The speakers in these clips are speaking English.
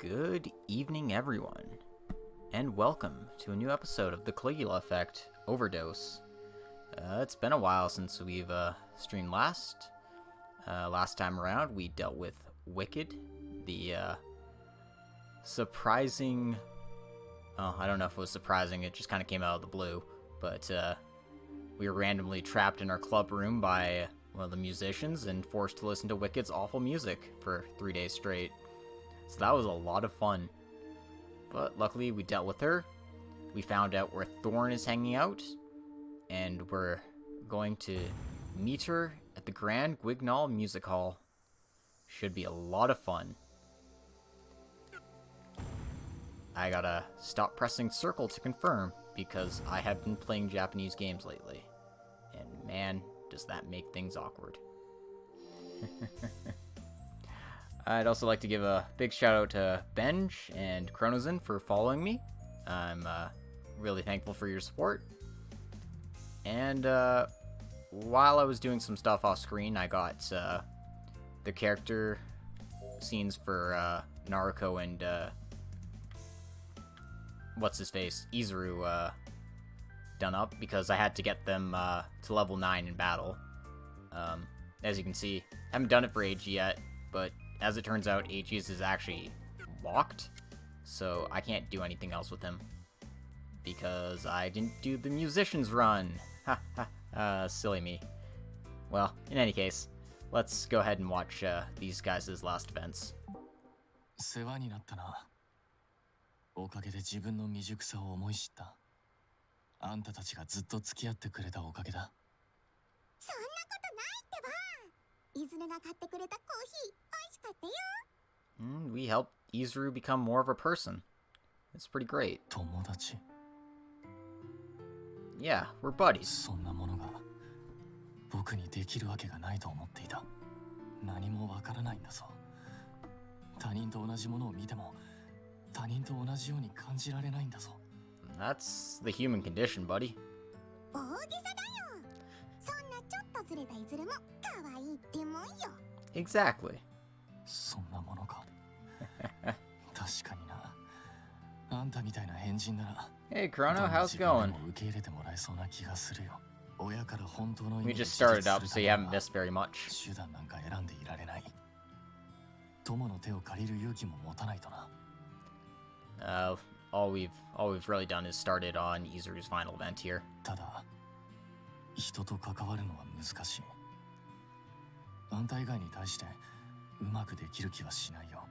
Good evening, everyone, and welcome to a new episode of the Caligula Effect, Overdose. It's been a while since we've streamed last. Last time around, we dealt with Wicked, the surprising... Oh, I don't know if it was surprising, it just kind of came out of the blue, but we were randomly trapped in our club room by one of the musicians and forced to listen to Wicked's awful music for 3 days straight. So that was a lot of fun. But luckily we dealt with her. We found out where Thorn is hanging out. And we're going to meet her at the Grand Guignol Music Hall. Should be a lot of fun. I gotta stop pressing circle to confirm, because I have been playing Japanese games lately. And man, does that make things awkward. I'd also like to give a big shout out to Benj and Chronozen for following me. I'm really thankful for your support. And while I was doing some stuff off screen, I got the character scenes for Naruko and what's-his-face, Izuru, done up, because I had to get them to level 9 in battle. As you can see, I haven't done it for AG yet, but as it turns out, AG's is actually locked, so I can't do anything else with him, because I didn't do the musician's run. Ha ha, silly me. Well, in any case, let's go ahead and watch these guys' last events. 世話になったな。おかげで自分の未熟さを思い知った。あんたたちがずっと付き合ってくれたおかげだ。そんなことないってば。いずれが買ってくれたコーヒー、美味しかったよ。We helped Izuru become more of a person. It's pretty great. 友達。Yeah, we're buddies. そんなものが僕にできるわけがないと思っていた。何もわからないんだぞ。他人と同じものを見ても他人と同じように感じられないんだぞ。That's the human condition, buddy. 大げさだよ。そんなちょっとずれたいずれも可愛いってもんよ。Exactly. そんなものか。確かにな。あんたみたいな変人なら。Hey, Chrono, how's it going? We just started up, so you haven't missed very much. All we've really done is started on Izuru's final event here. ただ、人と関わるのは難しい。あんた以外に対してうまくできる気はしないよ。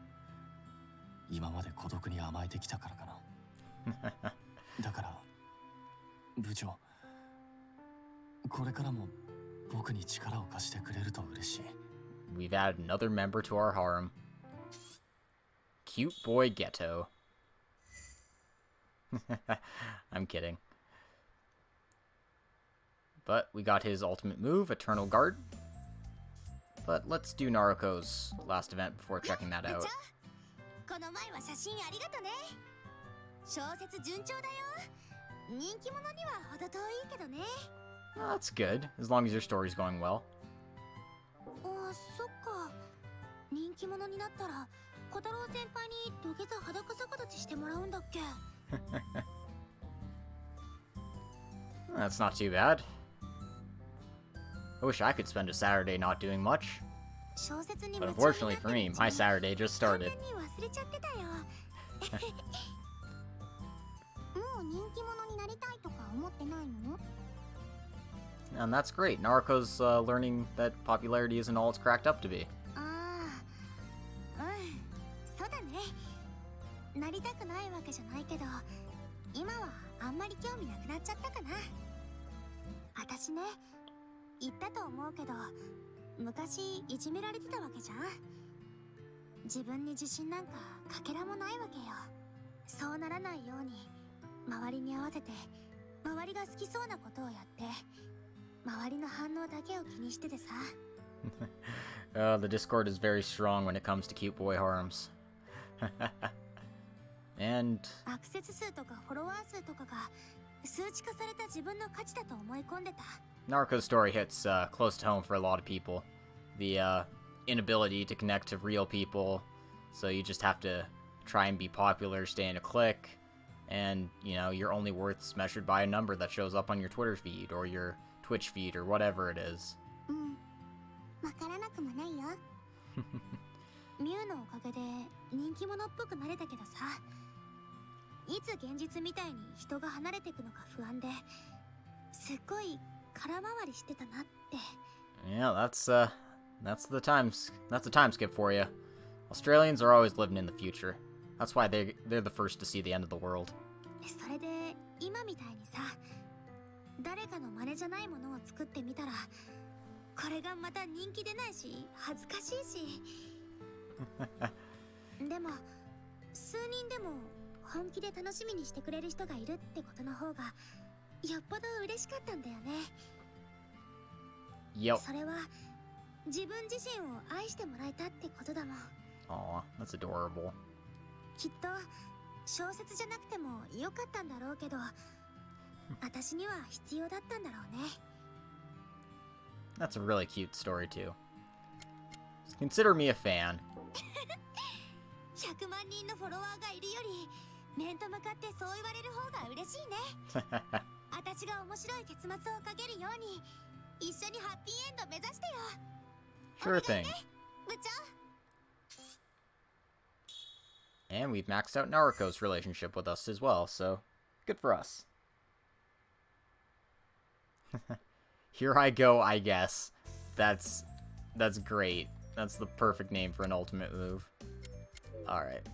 今まで孤独に甘えてきたからかな。だから部長、これからも僕に力を貸してくれると嬉しい。We've added another member to our harem. Cute boy Ghetto. I'm kidding. But we got his ultimate move, Eternal Guard. But let's do Naruko's last event before checking that out. この前は写真ありがとね。小説順調だよ。人気者には程遠いけどね。That's good, as long as your story's going well. あ、そっか。人気者になったら小太郎先輩に土下座裸逆立ちしてもらうんだっけ。That's not too bad. I wish I could spend a Saturday not doing much. But unfortunately for me, my Saturday just started. And that's great. Naruko's learning that popularity isn't all it's cracked up to be. そうだね。なりたくないわけじゃないけど、今はあんまり興味なくなっちゃったかな。私ね、言ったと思うけど、昔いじめられてたわけじゃん。自分に自信なんかかけらもないわけよ。そうならないように周りに合わせて周りが好きそうなことをやって周りの反応だけを気にしててさ。The Discord is very strong when it comes to cute boy harems. And アクセス数とかフォロワー数とかが数値化された自分の価値だと思い込んでた。Naruko's story hits close to home for a lot of people. The inability to connect to real people, so you just have to try and be popular, stay in a clique, and, you know, your only worth's measured by a number that shows up on your Twitter feed or your Twitch feed or whatever it is. わからなくもないよ。ミュウのおかげで人気者っぽくなれたけどさ、いつ現実みたいに人が離れていくのか不安で、すっごい空回りしてたなって。Yeah, that's the time skip for you. Australians are always living in the future. That's why they're the first to see the end of the world. それで今みたいにさ、誰かの真似じゃないものを作ってみたら、これがまた人気出ないし恥ずかしいし。でも数人でも本気で楽しみにしてくれる人がいるってことの方がよっぽど嬉しかったんだよね。Yep. それは自分自身を愛してもらえたってことだもん。Aw, that's adorable. きっと小説じゃなくてもよかったんだろうけど、私には必要だったんだろうね。That's a really cute story too. Consider me a fan. 100万人のフォロワーがいるより面と向かってそう言われる方が嬉しいね。私が面白い結末をかけるように一緒にハッピーエンド目指してよ。 Sure thing. 部長。 And we've maxed out Naruko's relationship with us as well, so good for us. Here I go, I guess. That's great. That's the perfect name for an ultimate move. Alright.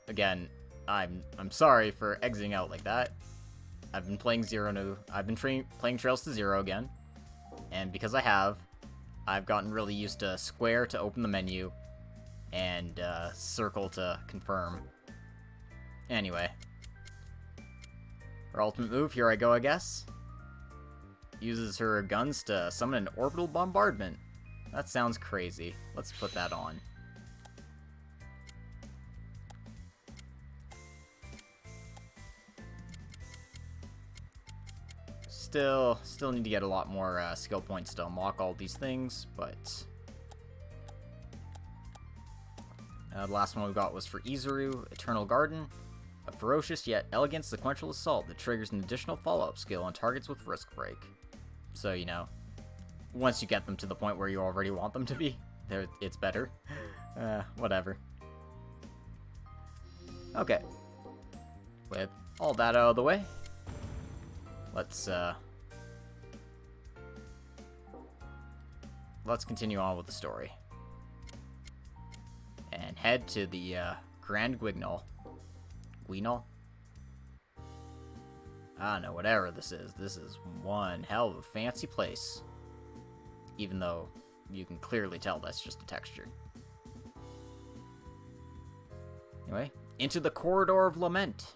Again, I'm sorry for exiting out like that. I've been playing playing Trails to Zero again. And because I have, I've gotten really used to square to open the menu and circle to confirm. Anyway. Her ultimate move, here I go, I guess. Uses her guns to summon an orbital bombardment. That sounds crazy. Let's put that on. Still need to get a lot more skill points to unlock all these things, but the last one we got was for Izuru, Eternal Garden, a ferocious yet elegant sequential assault that triggers an additional follow-up skill on targets with Risk Break. So, you know, once you get them to the point where you already want them to be, it's better. Whatever. Okay. With all that out of the way, let's continue on with the story. And head to the Grand Guignol. Guignol? I don't know, whatever this is. This is one hell of a fancy place. Even though you can clearly tell that's just a texture. Anyway, into the Corridor of Lament.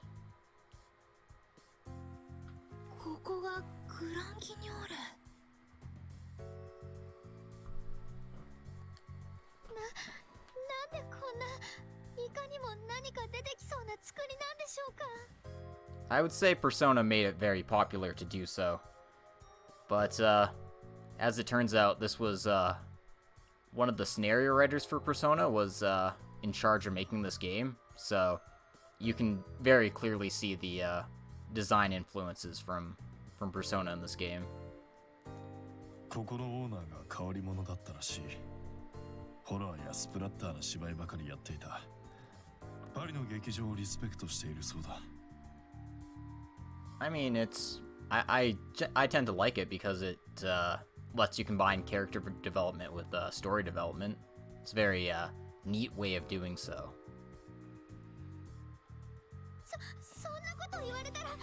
ここがグランギニョーレ。なんでこんないかにも何か出てきそうな作りなんでしょうか。 I would say Persona made it very popular to do so. But, as it turns out, this was, one of the scenario writers for Persona was, in charge of making this game. So, you can very clearly see the, design influences from Persona in this game. ここのオーナーが変わり者だったらしい。ホラーやスプラッターな芝居ばかりやっていた。パリの劇場をリスペクトしているそうだ。I mean, I tend to like it because it lets you combine character development with story development. It's a very neat way of doing so. そんなこと言われたらもっ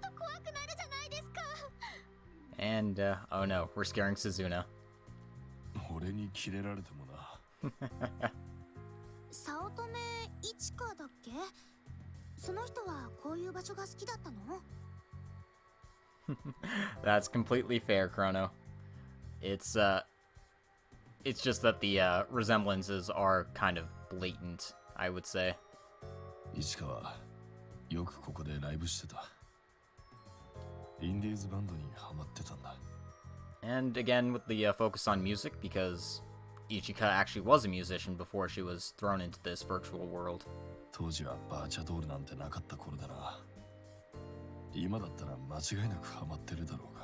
と怖くなるじゃないですか。 And oh no, we're scaring Suzuna. 俺にキレられてもな。早乙女一花だっけ？その人はこういう場所が好きだったの？ That's completely fair, Chrono. It's just that the resemblances are kind of blatant, I would say. 市川、よくここでライブしてた。インディーズバンドにハマってたんだ。 And again, with the focus on music, because Ichika actually was a musician before she was thrown into this virtual world. 当時はバーチャドールなんてなかった頃だな。今だったら間違いなくハマってるだろうが。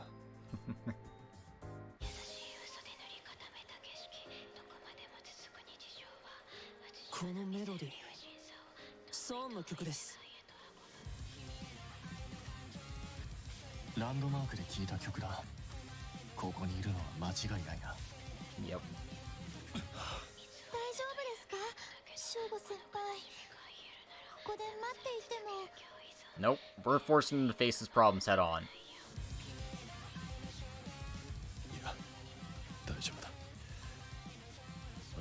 このメロディー、ソーンの曲です。ランドマークで聴いた曲だ。ここにいるのは間違いないな。Yep. 大丈夫ですか、ショーゴ先輩。ここで待っていても。Nope, we're forcing him to face his problems head on. いや、大丈夫だ。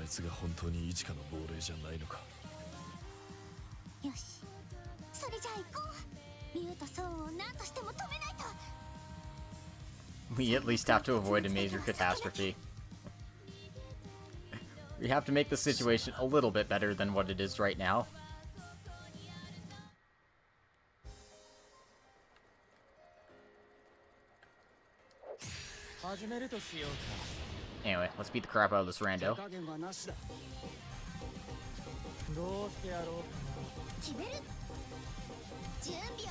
あいつが本当にイチカの亡霊じゃないのか。よし、それじゃあ行こう。ミュウとソーンを何としても止めないと。We at least have to avoid a major catastrophe. We have to make the situation a little bit better than what it is right now. Anyway, let's beat the crap out of this rando. どうしてやろうかな。決める。準備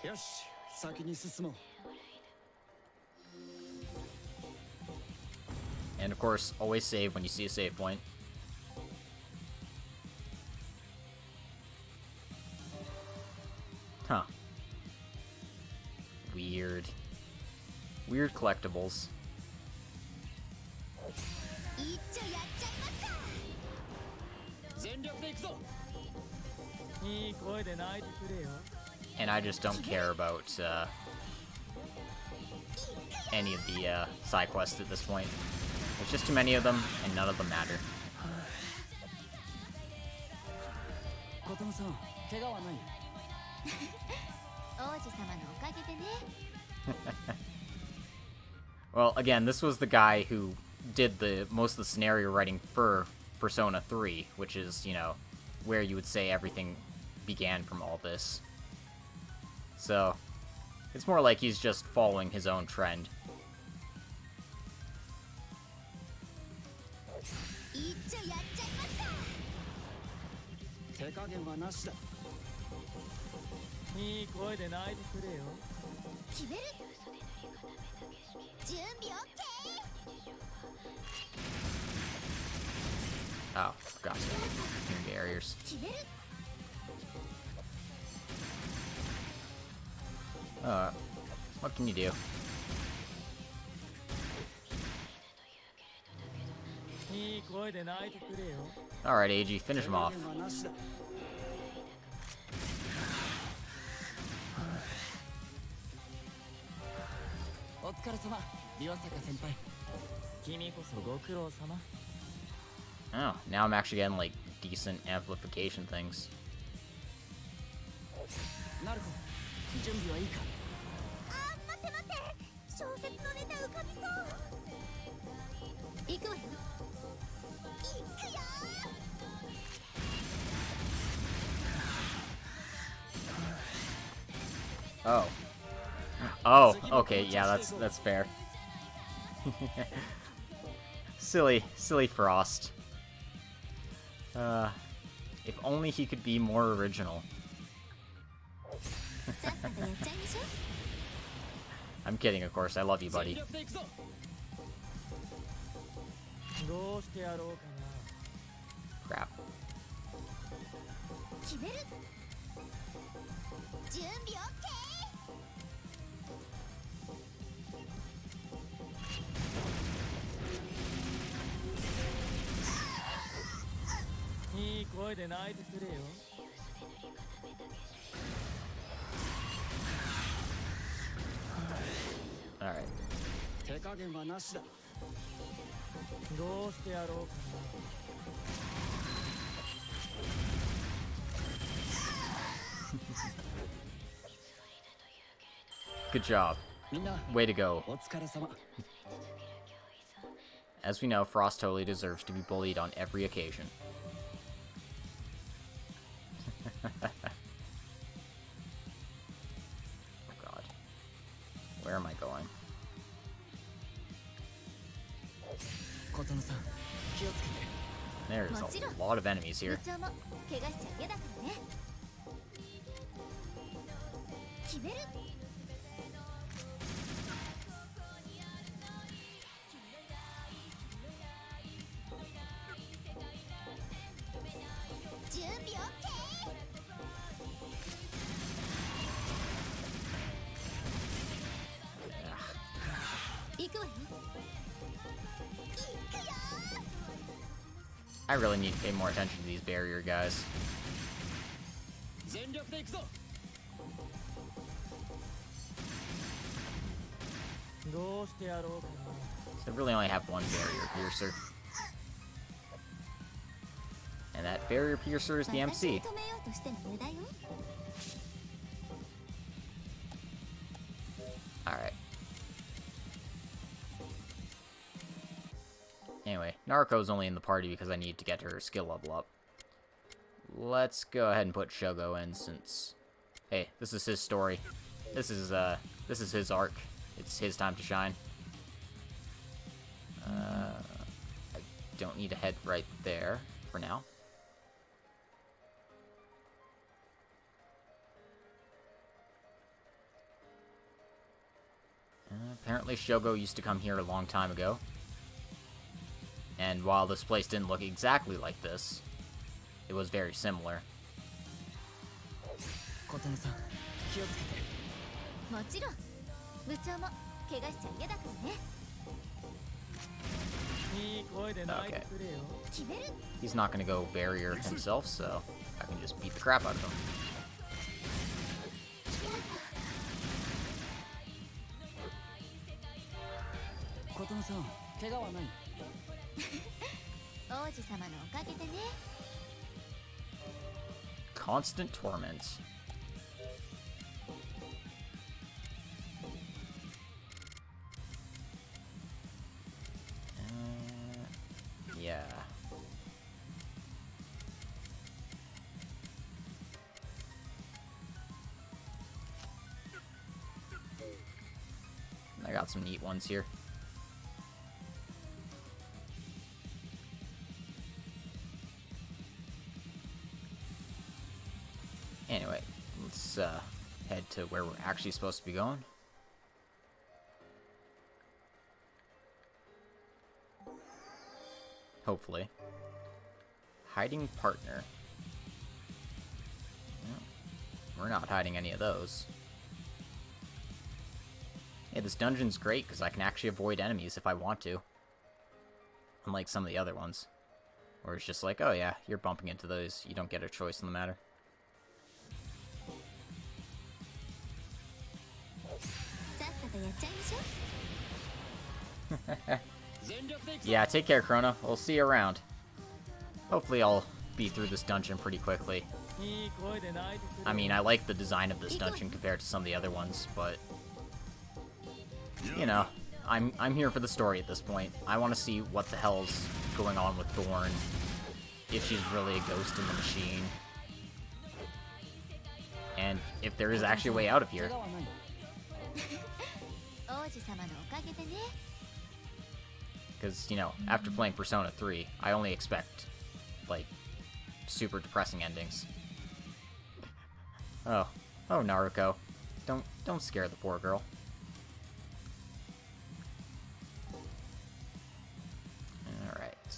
OK。よし、先に進もう。And of course, always save when you see a save point. Huh. Weird. Weird collectibles. 一丁やっちゃいますか。全力で行くぞ。いい声で泣いてくれよ。 And I just don't care about any of the side quests at this point. There's just too many of them, and none of them matter. 琴乃さん、怪我はない？王子様のおかげでね。Well, again, this was the guy who did most of the scenario writing for Persona 3, which is, you know, where you would say everything began from all this. So, it's more like he's just following his own trend. 一丁やっちゃいますか。手加減はなしだ。いい声で泣いてくれよ。決める。準備 OK。 Oh, gotcha. Barriers. 決める。What can you do? いい声で泣いてくれよ。 Alright, AG, finish him off. お疲れ様、岩坂先輩。君こそご苦労様。 Oh, now I'm actually getting, like, decent amplification things. なるほど、準備はいいか。あ、待って待って。小説のネタ浮かびそう。行くわよ。行くよ。 Oh. Oh, okay, yeah, that's fair. Silly Frost. If only he could be more original. I'm kidding, of course. I love you, buddy. どうしてやろうかな。 Crap. 決める。準備 OK。 いい声で泣いてくれよ。 Alright. 手加減はなしだ。どうしてやろうかな。 Good job. みんな、 Way to go. お疲れ様。 As we know, Frost totally deserves to be bullied on every occasion. Where am I going? 琴乃さん気をつけて There's a lot of enemies 部 here. 長も怪我しちゃ嫌だからね。決める。準備 OK。 行くわよ。 I really need to pay more attention to these barrier guys. 全力で行くぞどうしてやろうかな So I really only have one barrier piercer. And that barrier piercer is the 私を MC. 止めようとしても無駄よ。 Alright. Anyway, Naruko's only in the party because I need to get her skill level up. Let's go ahead and put Shogo in since... Hey, this is his story. This is his arc. It's his time to shine. I don't need to head right there for now. Apparently Shogo used to come here a long time ago. And while this place didn't look exactly like this, it was very similar. 琴乃さん気をつけてもちろん。部長も怪我しちゃ嫌だからね。いい声で泣いてくれよ 決める。 He's not gonna go barrier himself, so I can just beat the crap out of him. 琴乃さん怪我はない 王子様のおかげでね。 Constant torment. Yeah. I got some neat ones here. Anyway, let's head to where we're actually supposed to be going. Hopefully. Hiding partner. No, we're not hiding any of those. Hey, this dungeon's great because I can actually avoid enemies if I want to. Unlike some of the other ones. Where it's just like, oh yeah, you're bumping into those. You don't get a choice in the matter. Yeah, take care, Chrono. We'll see you around. Hopefully I'll be through this dungeon pretty quickly. I mean, I like the design of this dungeon compared to some of the other ones, but... You know, I'm here for the story at this point. I want to see what the hell's going on with Thorn. If she's really a ghost in the machine. And if there is actually a way out of here. Because, you know, after playing Persona 3, I only expect, like, super depressing endings. Oh, Naruko. Don't scare the poor girl. Alright.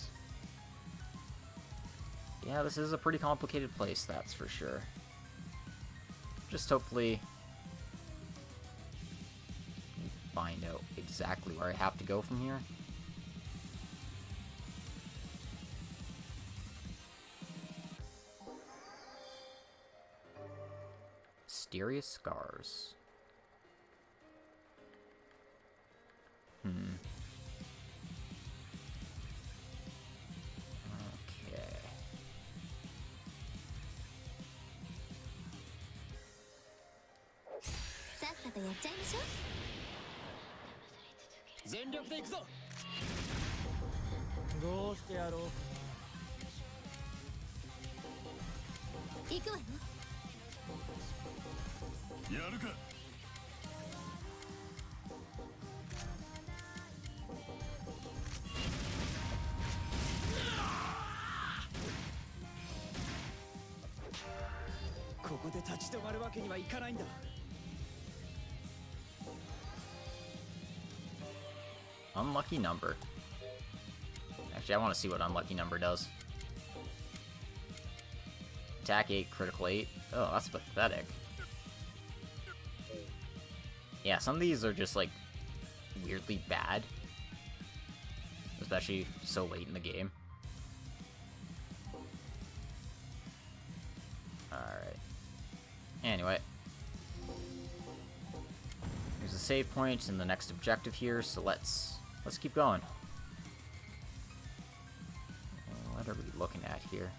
Yeah, this is a pretty complicated place, that's for sure. Just hopefully find out exactly where I have to go from here. Mysterious scars. Okay. ち止まるわけにはいかないんだ。 Unlucky number. Actually, I want to see what unlucky number does. Attack 8, critical 8. Oh, that's pathetic. Yeah, some of these are just, like, weirdly bad. Especially so late in the game. Alright. Anyway. There's a save point in the next objective here, so let's keep going. What are we looking at here?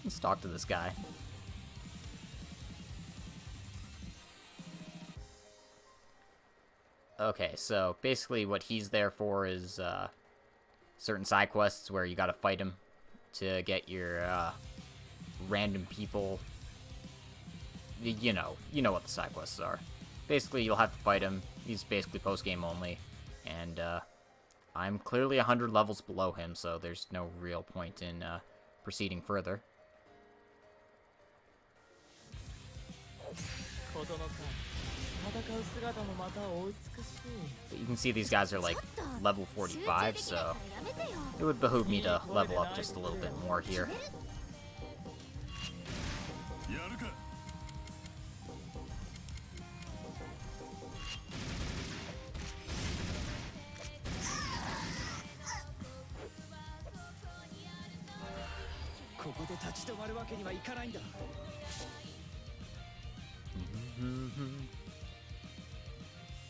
Let's talk to this guy. Okay, so basically what he's there for is certain side quests where you gotta fight him to get your random people. You know what the side quests are. Basically, you'll have to fight him. He's basically post-game only. And I'm clearly 100 levels below him, so there's no real point in proceeding further. But you can see these guys are like level 45, so it would behoove me to level up just a little bit more here.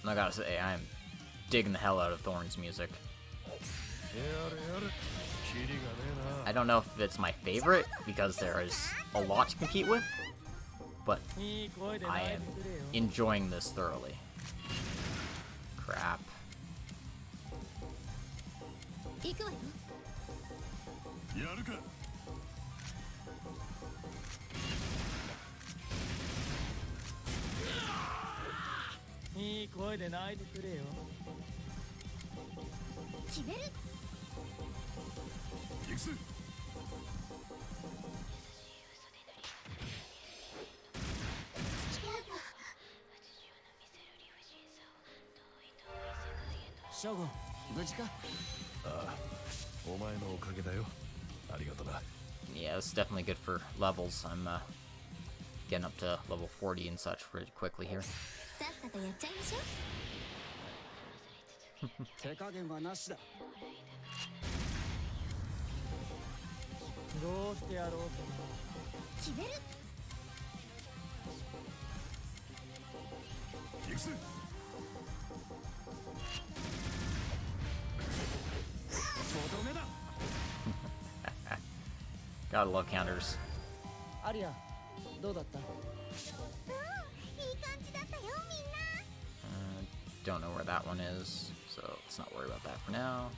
I gotta say, I'm digging the hell out of Thorn's music. I don't know if it's my favorite, because there is a lot to compete with, but I am enjoying this thoroughly. Crap. Yeah, it's definitely good for levels. I'm getting up to level 40 and such pretty quickly here. Gotta love counters. Don't know where that one is, so let's not worry about that for now.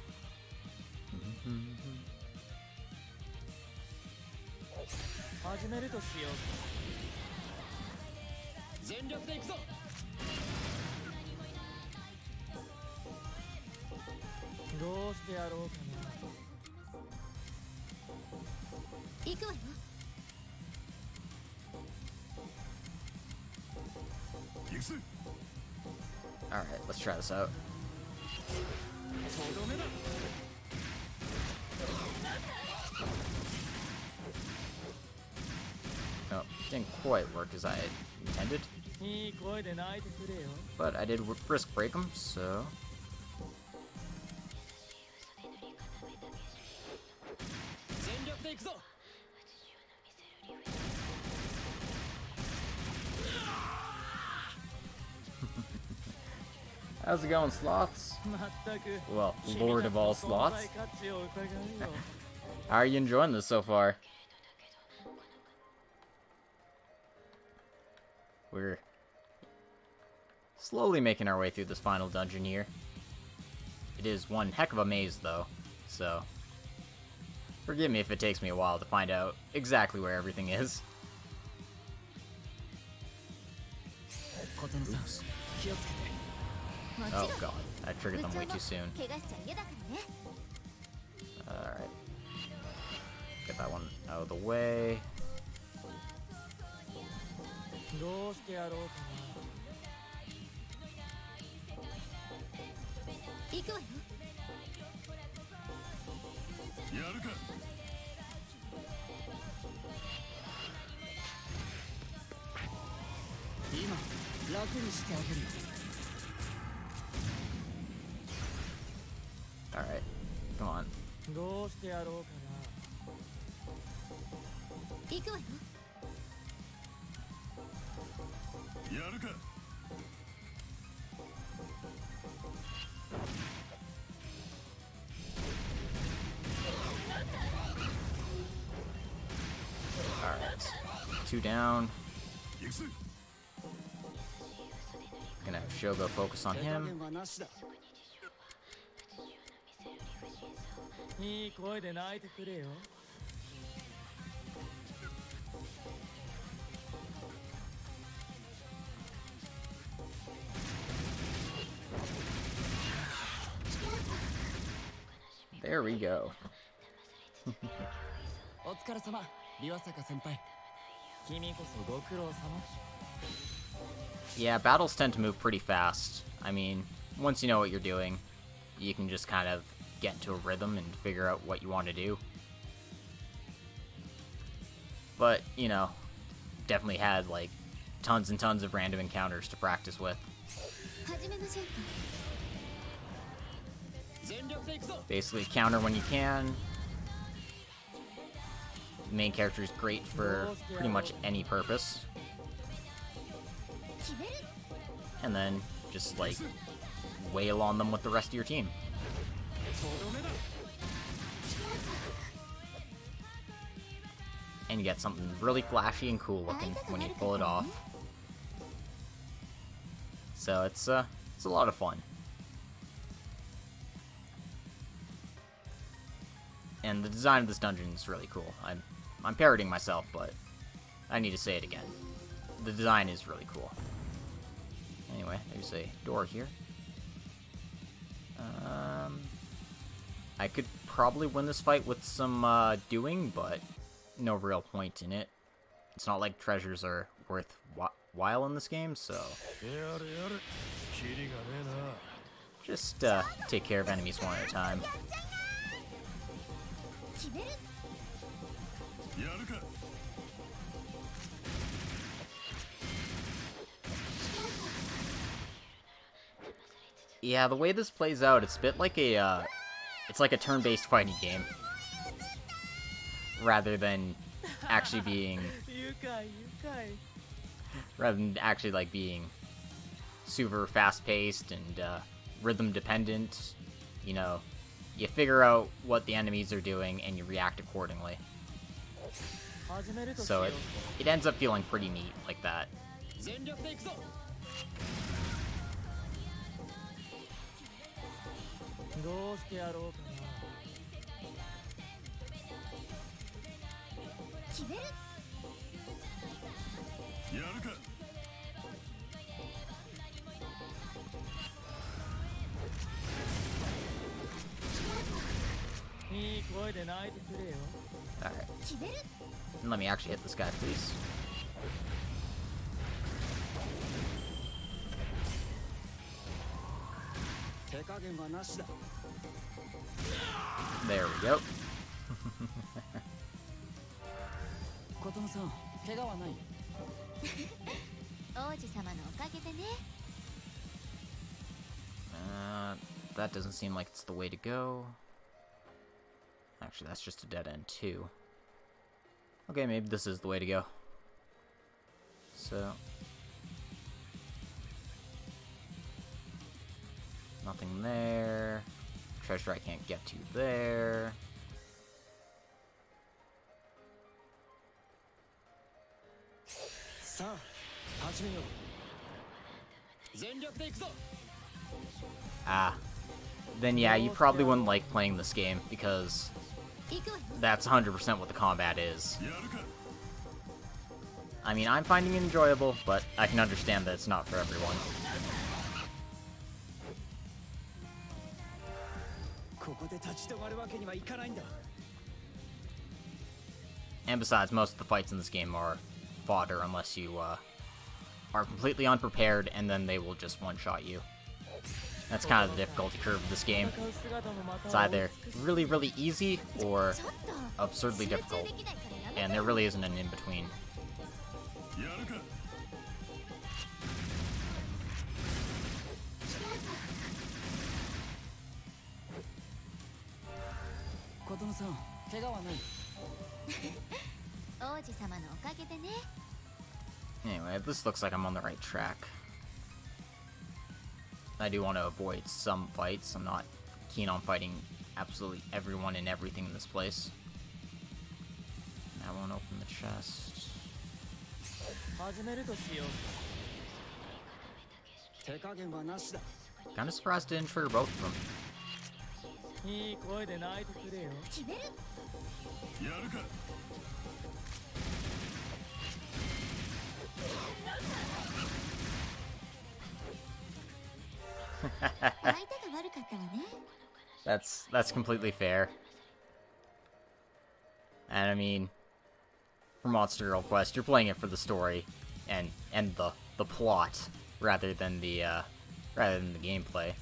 Alright, let's try this out. Oh, didn't quite work as I had intended. But I did risk break him, so... How's it going, sloths? Well, Lord of all sloths. How are you enjoying this so far? We're slowly making our way through this final dungeon here. It is one heck of a maze, though, so forgive me if it takes me a while to find out exactly where everything is. Oops. Oh god, I triggered them way too soon. Alright. Get that one out of the way. どうしてやろうか行くわよ。やるか。今楽にしてあげるよ Alright, come on. どうしてやろうか行くわよ。やるか。Alright. 2 down. 行くぜ。 Gonna have Shogo focus on な手加 him. 減はなしだいい声で泣いてくれよ There we go. お疲れ様岩坂先輩君こそご苦労様 Yeah, battles tend to move pretty fast. I mean, once you know what you're doing, you can just kind of get into a rhythm and figure out what you want to do. But, you know, definitely had, like, tons and tons of random encounters to practice with. 始めましょうか。 全力で行くぞ Basically, counter when you can. The main character is great for pretty much any purpose. 決める。 And then just, like, wail on them with the rest of your team. とどめだ And you get something really flashy and cool looking when you pull it off. So it's a lot of fun. And the design of this dungeon is really cool. I'm parroting myself, but I need to say it again. The design is really cool. Anyway, there's a door here. I could probably win this fight with some doing, but no real point in it. It's not like treasures are worthwhile in this game, so やれやれ。キリがねえな。 just take care of enemies one at a time. 決める。やるか。 Yeah, the way this plays out, it's a bit like a, it's like a turn-based fighting game. Rather than actually being, 愉快愉快 rather than actually, like, being super fast-paced and, rhythm-dependent. You know, you figure out what the enemies are doing and you react accordingly. 始めるとし So よ it ends up feeling pretty neat like that. う全力で行くぞどうしてやろうか決める。やるか。 ないい声で泣いてくれよ Alright. 決める。 And let me actually hit this guy, please. 手加減はなしだ There we go. 琴野さん怪我はない王子様のおかげでね。 That doesn't seem like it's the way to go. Actually, that's just a dead end, too. Okay, maybe this is the way to go. So... nothing there. Treasure I can't get to there. Sa, 始めよう全力で行くぞ Ah. Then yeah, you probably wouldn't like playing this game, because 行くわよ。 that's 100% what the combat is. やるか。 I mean, I'm finding it enjoyable, but I can understand that it's not for everyone. ここで立ち止まるわけにはいかないんだ And besides, most of the fights in this game are fodder unless you are completely unprepared, and then they will just one-shot you. That's kind of the difficulty curve of this game. It's either really, really easy or absurdly difficult, and there really isn't an in-between. Anyway, this looks like I'm on the right track. I do want to avoid some fights. I'm not keen on fighting absolutely everyone and everything in this place. I won't open the chest. Kinda surprised it didn't trigger both of them. That's completely fair. And I mean, for Monster Girl Quest, you're playing it for the story and the plot rather than the gameplay.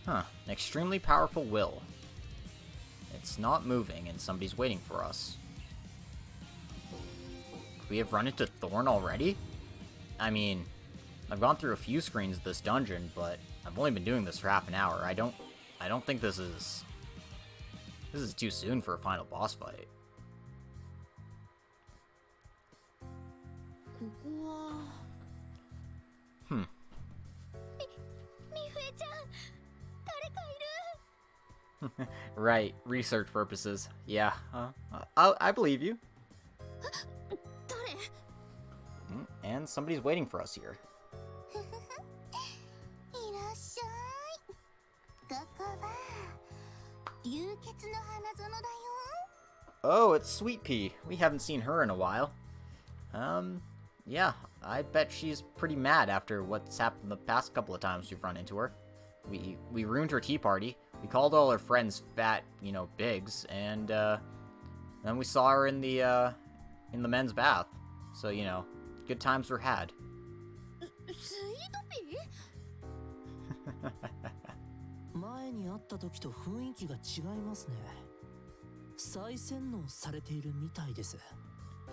Huh, an extremely powerful will. It's not moving and somebody's waiting for us. Could we have run into Thorn already? I mean, I've gone through a few screens of this dungeon, but I've only been doing this for half an hour. I don't think this is too soon for a final boss fight. Right, research purposes. Yeah, I believe you. And somebody's waiting for us here. Oh, it's Sweet Pea. We haven't seen her in a while. Yeah, I bet she's pretty mad after what's happened the past couple of times we've run into her. We ruined her tea party. We called all her friends fat, bigs, and then we saw her in the men's bath. So, good times were had.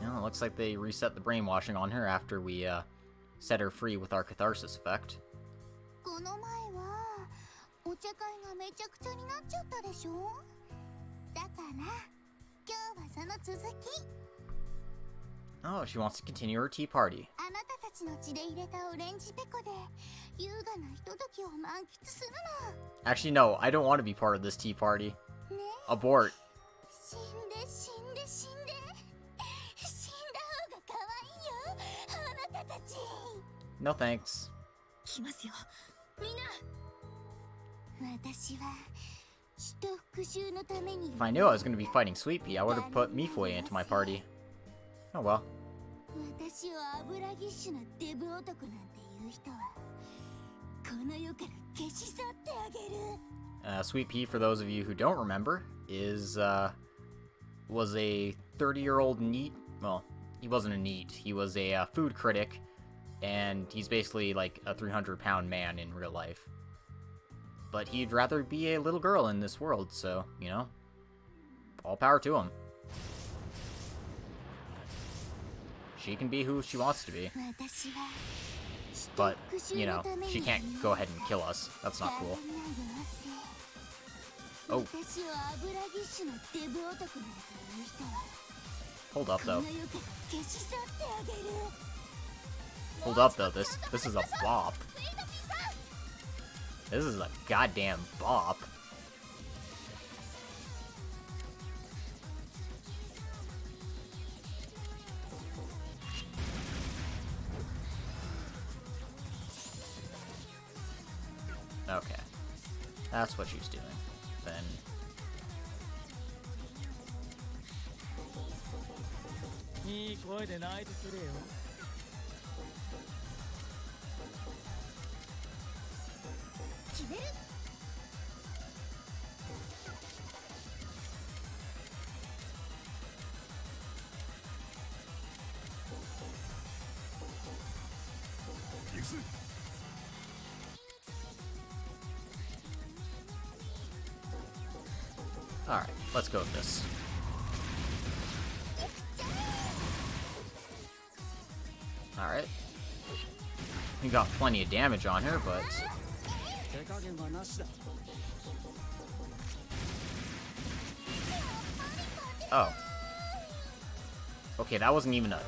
Yeah, looks like they reset the brainwashing on her after we set her free with our catharsis effect. Oh, she wants to continue her tea party. Actually, no, I don't want to be part of this tea party. Abort. No thanks. If I knew I was going to be fighting Sweet Pea, I would have put Mifue into my party. Oh well. Sweet Pea, for those of you who don't remember, was a 30-year-old NEET. Well, he wasn't a NEET. He was a food critic, and he's basically like a 300-pound man in real life. But he'd rather be a little girl in this world, so, all power to him. She can be who she wants to be. But, she can't go ahead and kill us. That's not cool. Oh. Hold up, though. Hold up, though. This is a bop. This is a goddamn bop. Okay. That's what she's doing. Then... Alright, let's go with this. Alright. We got plenty of damage on her, but... Oh. Okay, that wasn't even a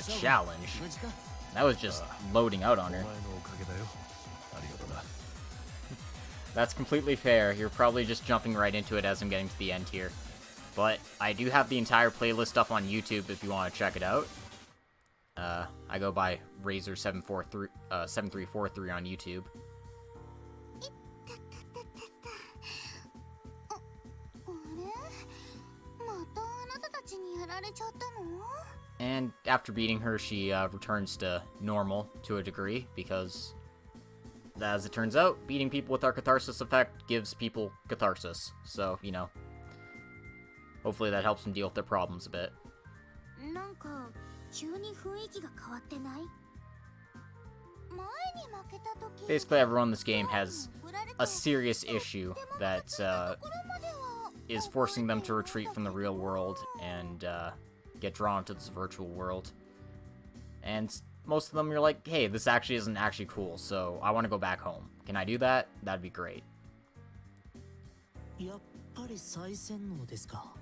challenge. That was just loading out on her. That's completely fair. You're probably just jumping right into it as I'm getting to the end here. But I do have the entire playlist up on YouTube if you want to check it out. I go by Razor7343 on YouTube. And after beating her, she returns to normal to a degree, because, as it turns out, beating people with our catharsis effect gives people catharsis. So, you know, hopefully that helps them deal with their problems a bit. Basically, everyone in this game has a serious issue that is forcing them to retreat from the real world and get drawn to this virtual world. And most of them, you're like, hey, this actually isn't actually cool, so I want to go back home. Can I do that? That'd be great. やっぱり再洗脳ですか。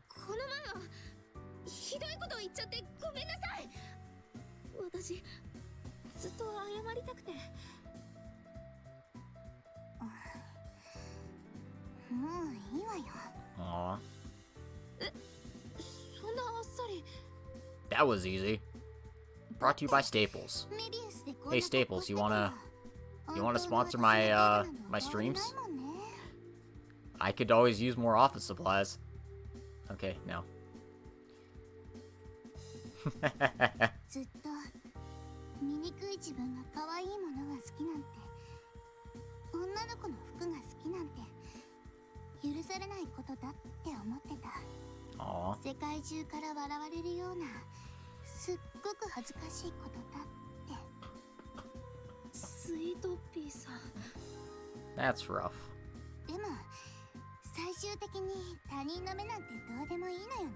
この前はひどいことを言っちゃってごめんなさい。私ずっと謝りたくて。もういいわよ。Aww. そんなあっさり。That was easy. Brought to you by Staples. Hey Staples, you wanna sponsor my my streams? I could always use more office supplies. Okay, no. ずっと醜い自分が可愛いものが好きなんて、女の子の服が好きなんて許されないことだって思ってた。世界中から笑われるようなすっごく恥ずかしいことだって。スイートピーさん。That's rough. でも最終的に他人の目なんてどうでもいいのよね。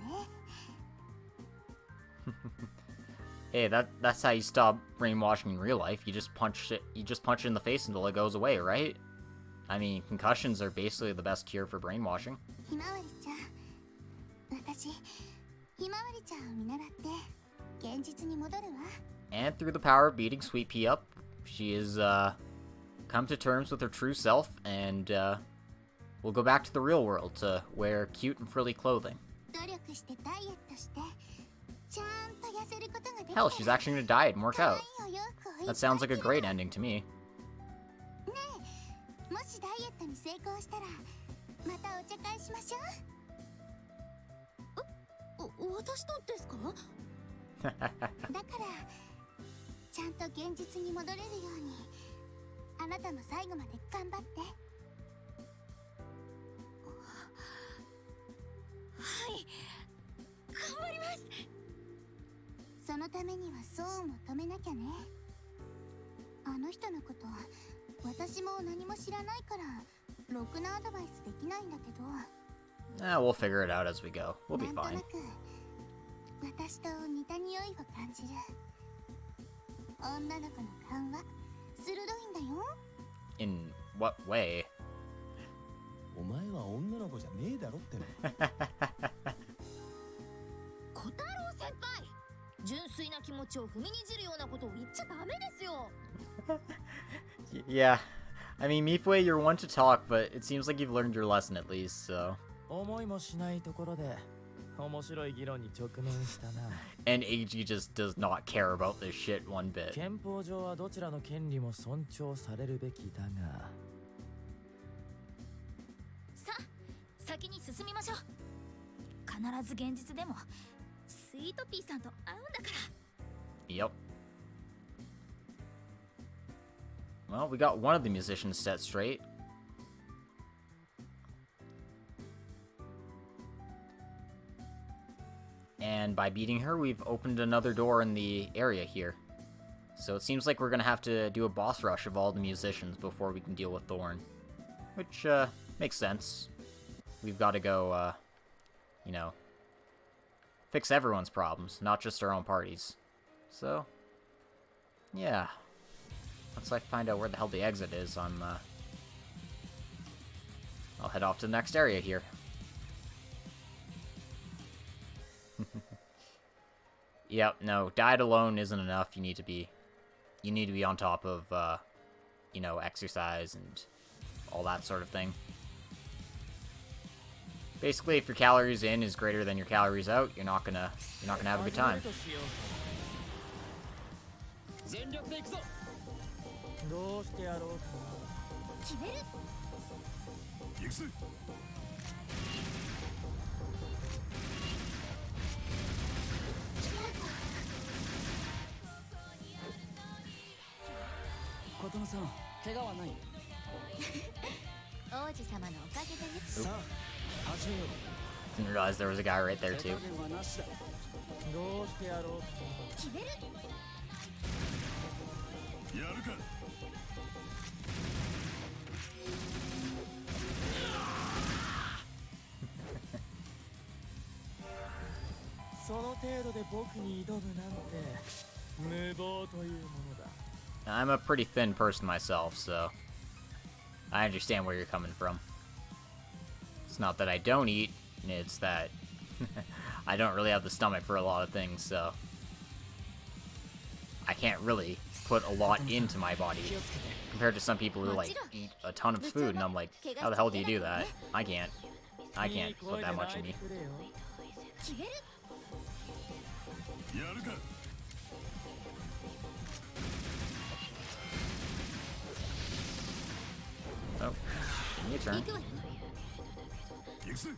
Hey, that's how you stop brainwashing in real life. You just punch it in the face until it goes away, right? I mean, concussions are basically the best cure for brainwashing. ひまわりちゃん、私ひまわりちゃんを見習って現実に戻るわ。And through the power of beating Sweet Pea up, she is come to terms with her true self and will go back to the real world to wear cute and frilly clothing. 努力してダイエットしてちゃんと痩せることができて。 Hell, she's actually gonna diet and work out. That sounds like a great ending to me. ねえ、もしダイエットに成功したらまたお茶会しましょう。私とですか？だからちゃんと現実に戻れるようにあなたも最後まで頑張って。はい、頑張ります。そのためにはソウも止めなきゃね。あの人のこと私も何も知らないからろくなアドバイスできないんだけど。We'll figure it out as we go. We'll be なんと fine. なく私と似た匂いを感じる。女の子の勘は鋭いんだよ。 In what way? お前は女の子じゃねえだろってね。小太郎先輩、純粋な気持ちを踏みにじるようなことを言っちゃダメですよ。Yeah. I mean, Mifue, you're one to talk, but it seems like you've learned your lesson at least, so... 思いもしないところで面白い議論に直面したな。 And AG just does not care about this shit one bit. 憲法上はどちらの権利も尊重されるべきだが。さあ、先に進みましょう。必ず現実でもスイートピーさんと会うんだから。 Yep. Well, we got one of the musicians set straight. And by beating her, we've opened another door in the area here. So it seems like we're gonna have to do a boss rush of all the musicians before we can deal with Thorn. Which, makes sense. We've got to go, you know, fix everyone's problems, not just our own parties. So, yeah. Once I find out where the hell the exit is, I'll head off to the next area here. Yep, no, diet alone isn't enough. You need to be on top of, you know, exercise and all that sort of thing. Basically, if your calories in is greater than your calories out, you're not gonna have a good time. 全力で行くぞ。どうしてやろうか決める。行くぜ。琴乃さん、怪我はない？王子様のおかげでね。さあ、始めよう。 Didn't realize there was a guy right there 手 too. 加減はなしだ。どうしてやろうか決める。やるか。その程度で僕に挑むなんて無謀というものだ I'm a pretty thin person myself, so I understand where you're coming from. It's not that I don't eat, it's that I don't really have the stomach for a lot of things, so I can't really put a lot into my body compared to some people who like eat a ton of food, and I'm like, how the hell do you do that? I can't put that much in me. 決める。やるか。 Oh, your turn. 行くわよ。行くぜ。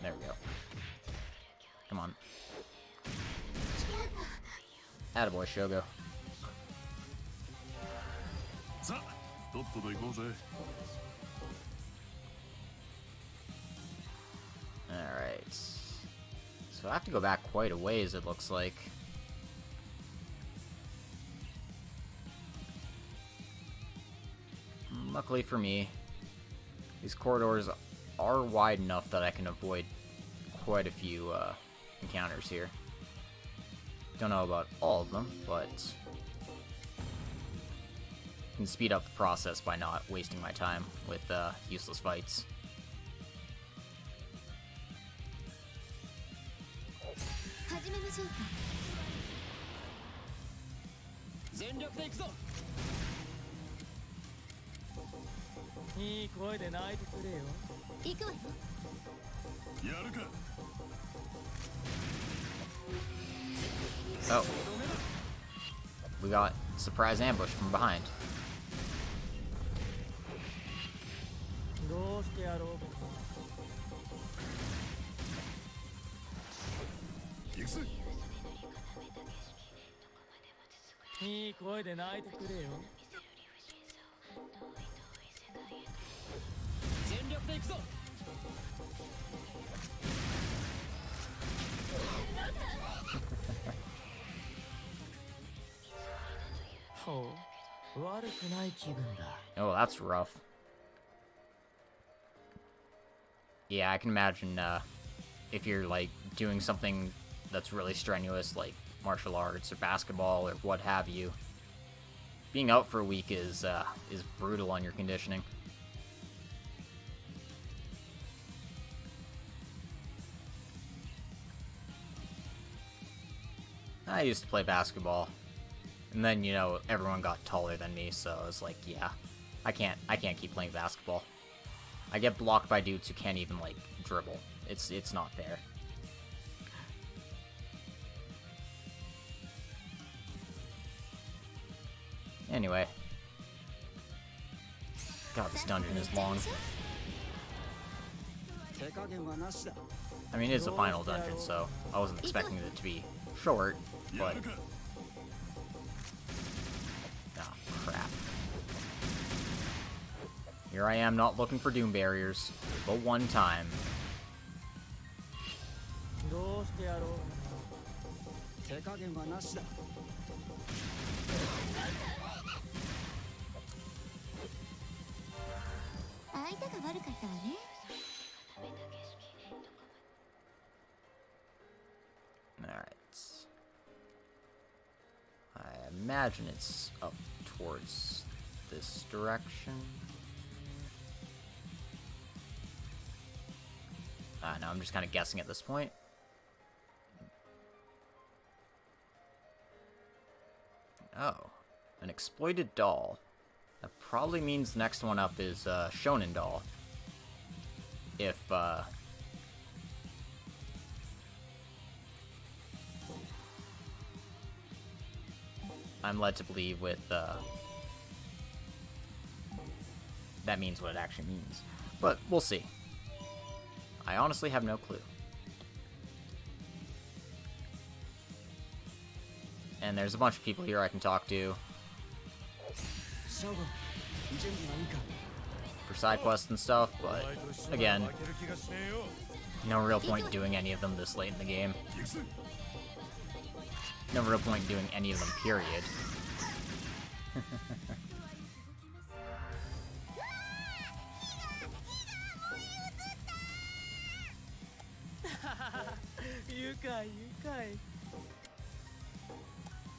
There we go. Come on. Attaboy, Shogo. さあ、とっとと行こうぜ。 Alright. So I have to go back quite a ways, it looks like. Luckily for me, these corridors are wide enough that I can avoid quite a few encounters here. Don't know about all of them, but can speed up the process by not wasting my time with useless fights. 始めましょうか。全力で行くぞ。いい声で泣いてくれよ行くわよ。やるか。 Oh. We got surprise ambush from behind. どうしてやろうか行くぜ。いい声で泣いてくれよ全力で行くぞ。ほう悪くない気分だ Oh, that's rough. Yeah, I can imagine if you're like doing something that's really strenuous, like martial arts or basketball or what have you. Being out for a week is brutal on your conditioning. I used to play basketball, and then you know everyone got taller than me, so I was like, yeah, I can't keep playing basketball. I get blocked by dudes who can't even like dribble. It's not fair. Anyway, God, this dungeon is long. 手加減はなしだ。 I mean, it's a final dungeon, so I wasn't expecting it to be short, や but るか。 oh crap. Here I am, not looking for doom barriers, but one time. どうしてやろう。手加減はなしだ。相手が悪かったわね。Alright. I imagine it's up towards this direction. No, I'm just kind of guessing at this point. Oh, an exploited doll. That probably means the next one up is Shonen doll. If I'm led to believe with that means what it actually means. But we'll see. I honestly have no clue. And there's a bunch of people here I can talk to for side quests and stuff, but again, no real point doing any of them this late in the game. No real point doing any of them, period.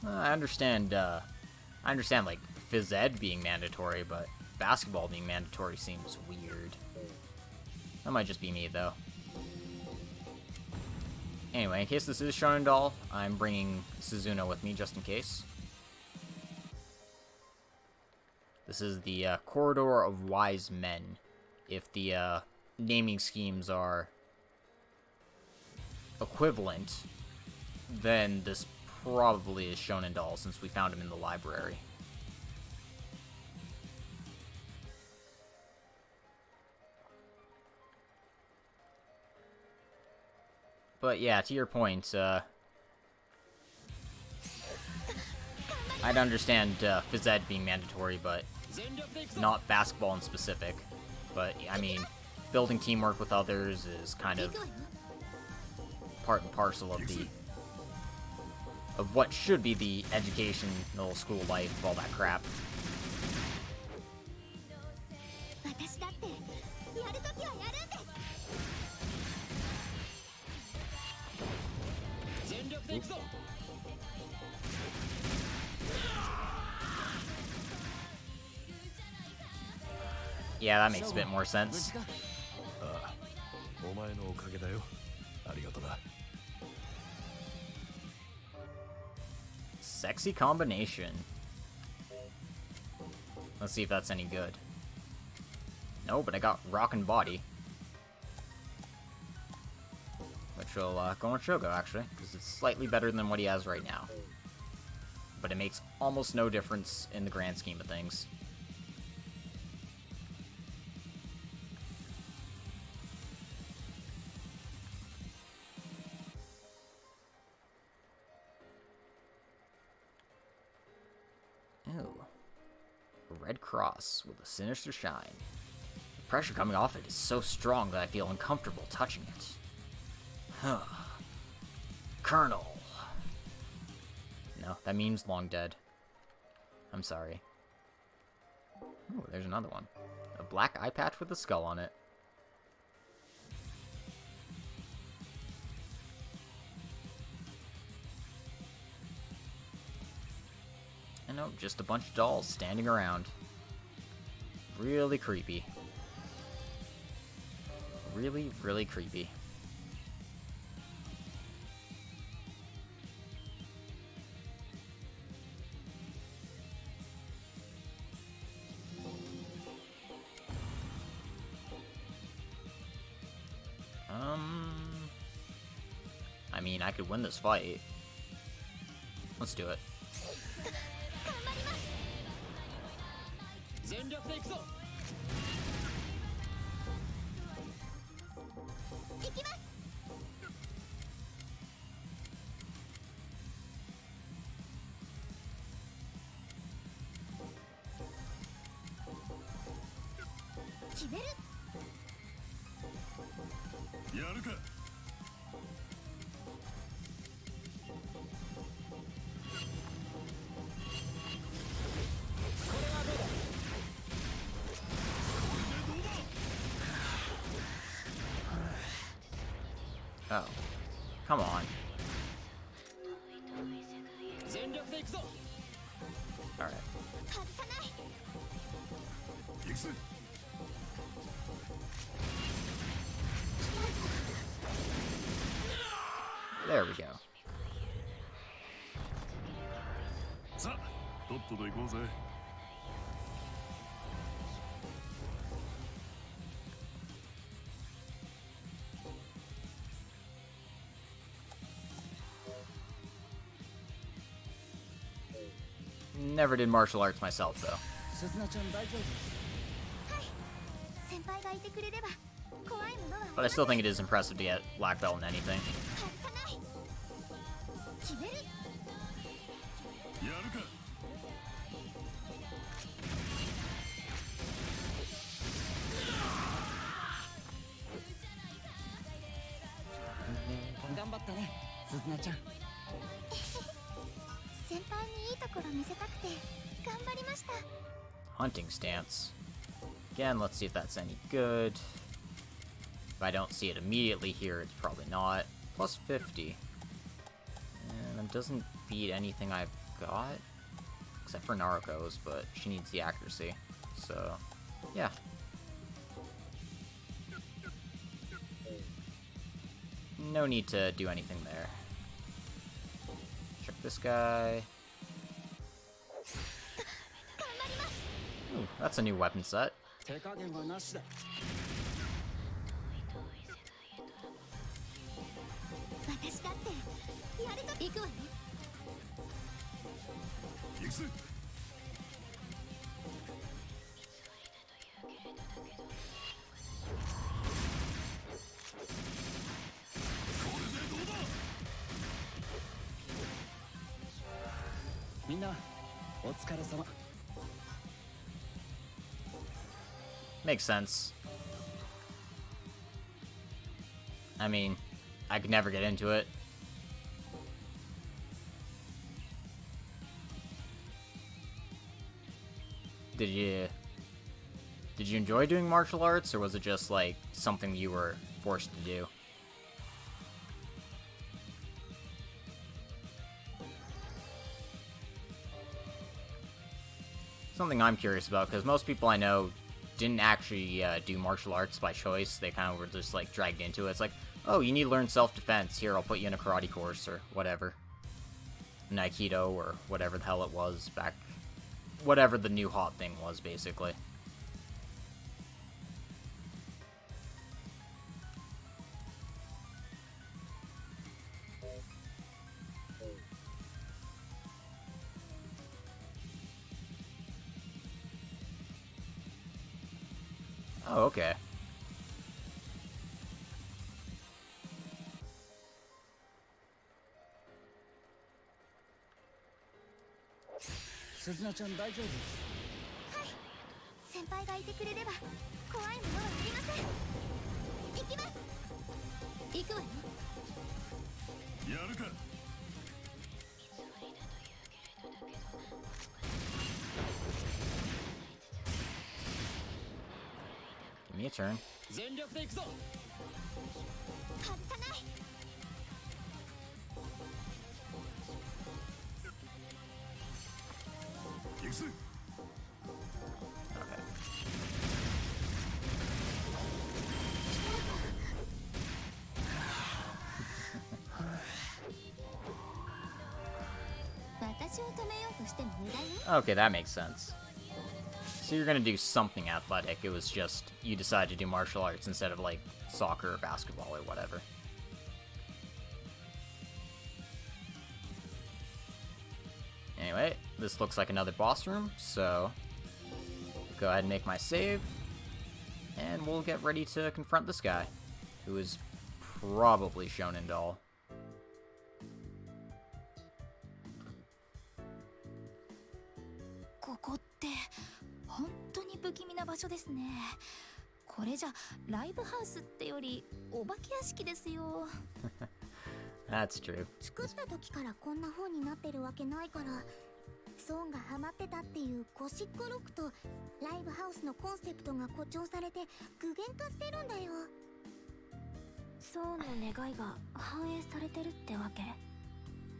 I understand like phys ed being mandatory, but basketball being mandatory seems weird. That might just be me, though. Anyway, in case this is Shonen Doll, I'm bringing Suzuno with me just in case. This is the Corridor of Wise Men. If the naming schemes are equivalent, then this probably is Shonen Doll, since we found him in the library. But yeah, to your point, I'd understand phys ed being mandatory, but not basketball in specific. But, I mean, building teamwork with others is kind of part and parcel of what should be the educational school life, all that crap. Yeah, that makes a bit more sense. Sexy combination. Let's see if that's any good. No, but I got rockin' body. Which will go on Shogo, actually, because it's slightly better than what he has right now. But it makes almost no difference in the grand scheme of things. Ew. A red cross with a sinister shine. The pressure coming off it is so strong that I feel uncomfortable touching it. Huh. Colonel. No, that means long dead. I'm sorry. Oh, there's another one. A black eye patch with a skull on it. And no, just a bunch of dolls standing around. Really creepy. Really, really creepy. I mean, I could win this fight. Let's do it. Oh. Come on. 全力で行くぞ Alright. 外さない。行くぜ。 There we go. さあとっとと行こうぜ。 Never did martial arts myself, though. 鈴菜ちゃん大丈夫はい。先輩がいてくれれば怖いものは But I still think it is impressive to get black belt in anything. 外さない。決める。やるか。 頑張ったね鈴菜ちゃん先輩にいいところ見せたくて頑張りました。 Hunting stance. Again, let's see if that's any good. If I don't see it immediately here, it's probably not. Plus 50. And it doesn't beat anything I've got. Except for Naruko's, but she needs the accuracy. So, yeah. No need to do anything there. Check this guy. Ooh, that's a new weapon set. 手加減はなしだ私だってやると行くわね。行くぜ。 みんなお疲れ様 Makes sense. I mean, I could never get into it. Did you enjoy doing martial arts, or was it just like something you were forced to do? Something I'm curious about, because most people I know didn't actually do martial arts by choice. They kind of were just like dragged into it. It's like, oh, you need to learn self-defense. Here, I'll put you in a karate course or whatever. An Aikido or whatever the hell it was back. Whatever the new hot thing was, basically. Oh, okay. 鈴菜ちゃん大丈夫はい。先輩がいてくれれば怖いものはありません。行きます。行くわよ。やるか。 Give me a turn. 全力で行くぞ外さない。 行くぜ。 Okay. 私を止めようとしても無駄よ。 Okay, that makes sense. So you're gonna do something athletic. It was just you decided to do martial arts instead of like soccer or basketball or whatever. Anyway, this looks like another boss room, so go ahead and make my save, and we'll get ready to confront this guy, who is probably Shonen Doll. ここって本当に不気味な場所ですね。これじゃライブハウスってよりお化け屋敷ですよ。 That's true. 作った時からこんな風になってるわけないから、ソーンがハマってたっていうゴシックロックとライブハウスのコンセプトが誇張されて具現化してるんだよ。そうの願いが反映されてるってわけ？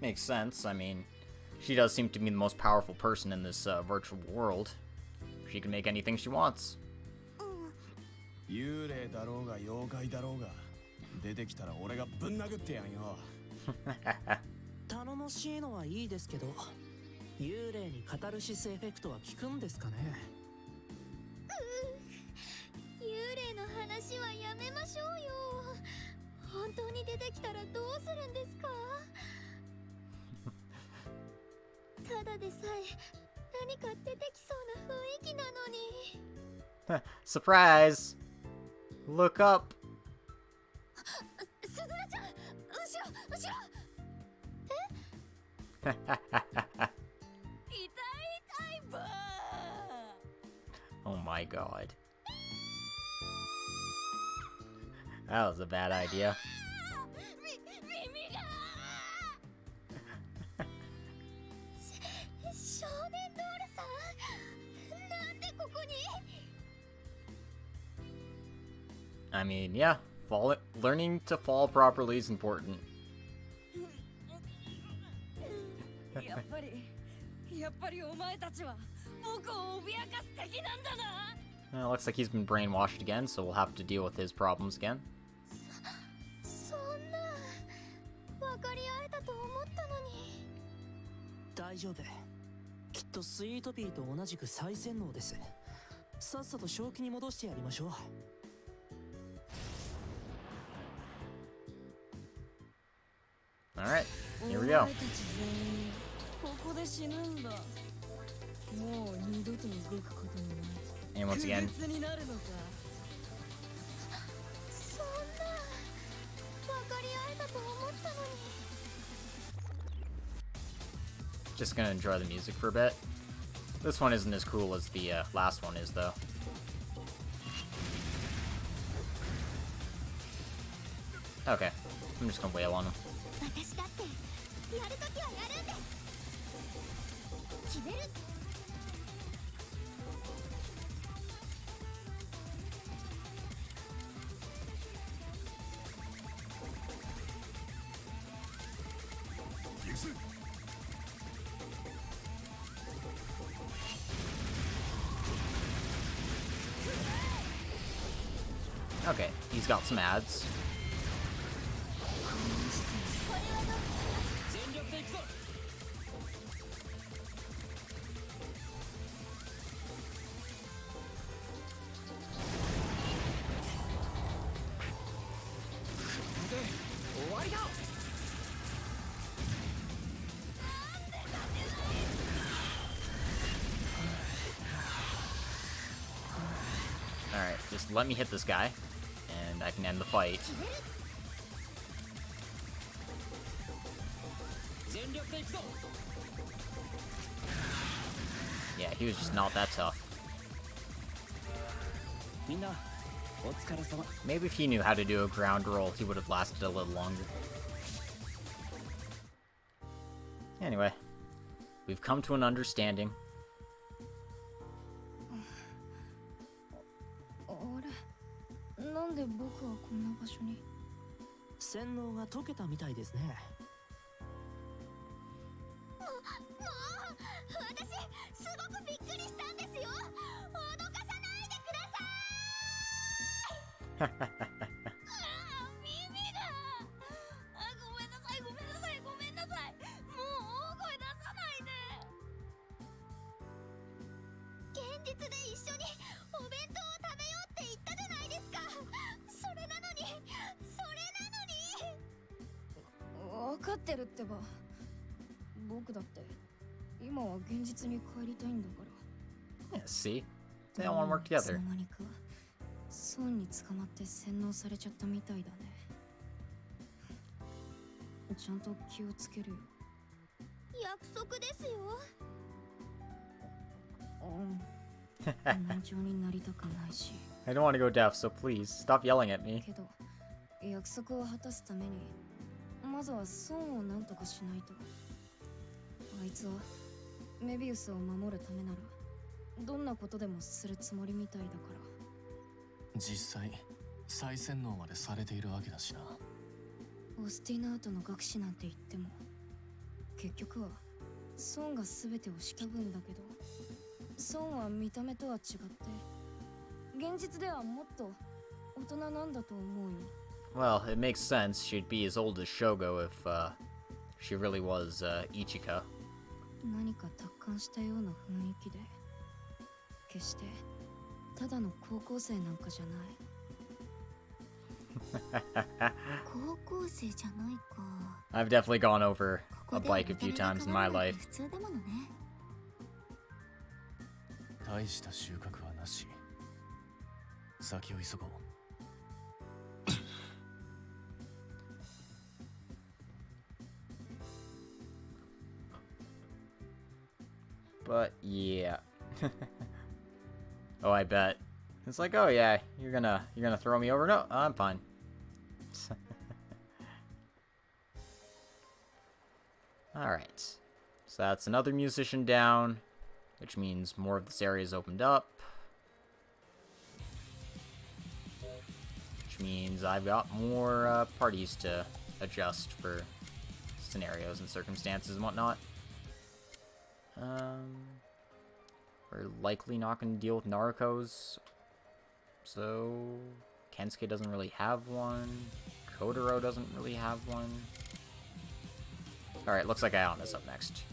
Makes sense. I mean, she does seem to be the most powerful person in this virtual world. She can make anything she wants. 幽霊だろうが妖怪だろうが出てきたら俺がぶん殴ってやんよ。頼もしいのはいいですけど、幽霊にカタルシスエフェクトは効くんですかね。幽霊の話はやめましょうよ。本当に出てきたらどうするんですか？ただでさえ何か出てきそうな雰囲気なのに。Surprise! Look up! すずらちゃん、後ろ痛いブー。 Oh my god. That was a bad idea. 耳が少年ドールさん、なんでここに？ I mean, yeah, learning to fall properly is important. やっぱりお前たちは僕を脅かす敵なんだな。Looks like he's been brainwashed again, so we'll have to deal with his problems again. そんな分かり合えたと思ったのに。大丈夫。きっとスイートピーと同じく再洗脳です。さっさと正気に戻してやりましょう。Alright, here we お go. 前たち全員ここで死ぬんだ。もう二度と動くことのない And once again, 不滅になるのさ。そんな分かり合えたと思ったのに。 just gonna enjoy the music for a bit. This one isn't as cool as the last one is, though. Okay, I'm just gonna wail on him. 私だってやるときはやるんです。決める。Okay, he's got some ads. 全力で行くぞ。 終わりだ。 Alright, just let me hit this guy, and I can end the fight. 全力で行くぞ。 Yeah, he was just not that tough. みんなお疲れ様。 Maybe if he knew how to do a ground roll, he would have lasted a little longer. Anyway, we've come to an understanding. あれ、なんで僕はこんな場所に？洗脳が解けたみたいですね。もう私すごくびっくりしたんですよ。脅かさないでください。耳が。ごめんなさい。もう大声出さないで。現実で一緒にお弁当を食べようって言ったじゃないですか。それなのに。分かってるってば。僕だって今は現実に帰りたいんだから。 Yeah, see? They all want to work いつ together. の間にか損に捕まって洗脳されちゃったみたいだね。ちゃんと気をつけるよ。約束ですよ。難聴になりたくないし。 I don't want to go deaf, so please stop yelling at me. けど約束を果たすためにまずは損をなんとかしないと。あいつはメビウスを守るためならどんなことでもするつもりみたいだから。実際再洗脳までされているわけだしな。オスティナートの学士なんて言っても結局は孫が全てをした分だけど、孫は見た目とは違って現実ではもっと大人なんだと思うよ。 Well, it makes sense. She'd be as old as Shogo if she really was Ichika. 何か達観したような雰囲気で、決してただの高校生なんかじゃない。高校生じゃないか。 I've definitely gone over a bike a few times in my life. 普通だものね。大した収穫はなし。先を急ごう。But yeah. Oh, I bet. It's like, oh yeah, you're gonna throw me over? No, I'm fine. Alright. So that's another musician down, which means more of this area is opened up. Which means I've got more parties to adjust for scenarios and circumstances and whatnot. We're likely not going to deal with Narcos, so Kensuke doesn't really have one. Kotaro doesn't really have one. Alright, looks like Iona's up next.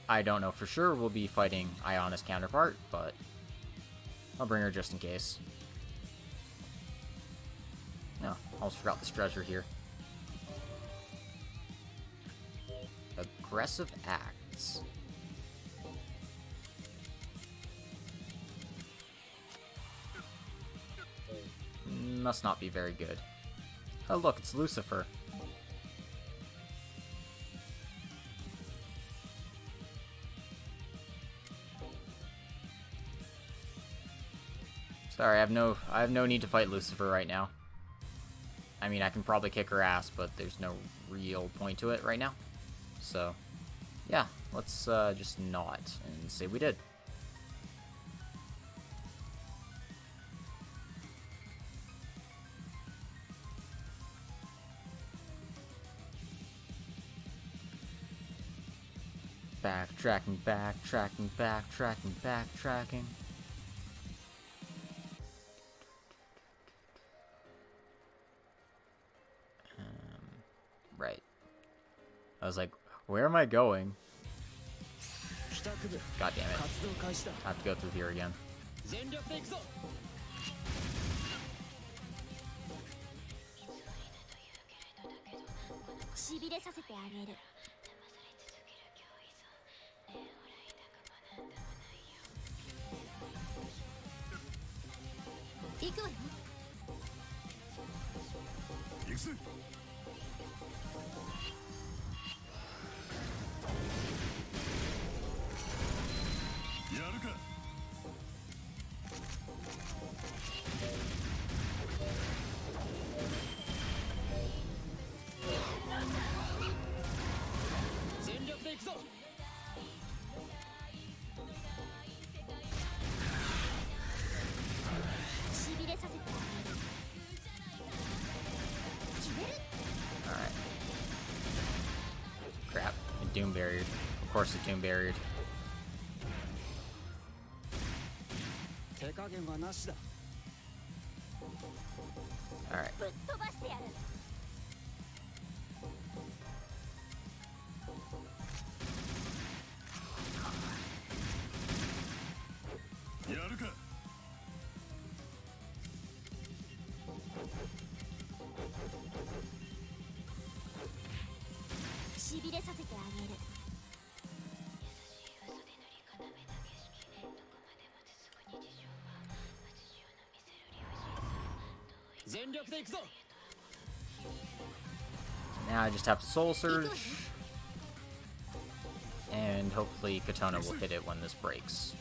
I don't know for sure we'll be fighting Iona's counterpart, but I'll bring her just in case. No, almost forgot this treasure here. Aggressive acts. Must not be very good. Oh look, it's Lucifer. Sorry, I have no need to fight Lucifer right now. I mean, I can probably kick her ass, but there's no real point to it right now. So, yeah, let's just not and say we did. Backtracking, backtracking, backtracking, backtracking. Right. I was like, where am I going? God damn it. I have to go through here again. しびれさせてあげる。行くわよ。行くぜ。やるか。全力で行くぞ。しびれさせてあげる。決める。 Alright. Crap. The Doom barriered. Of course the Doom barriered. 手加減はなしだ。 Alright. ぶっ飛ばしてやる。やるか。しびれさせてあげる。全力で行くぞ。 Now I just have to Soul Surge. And hopefully Katona will hit it when this breaks.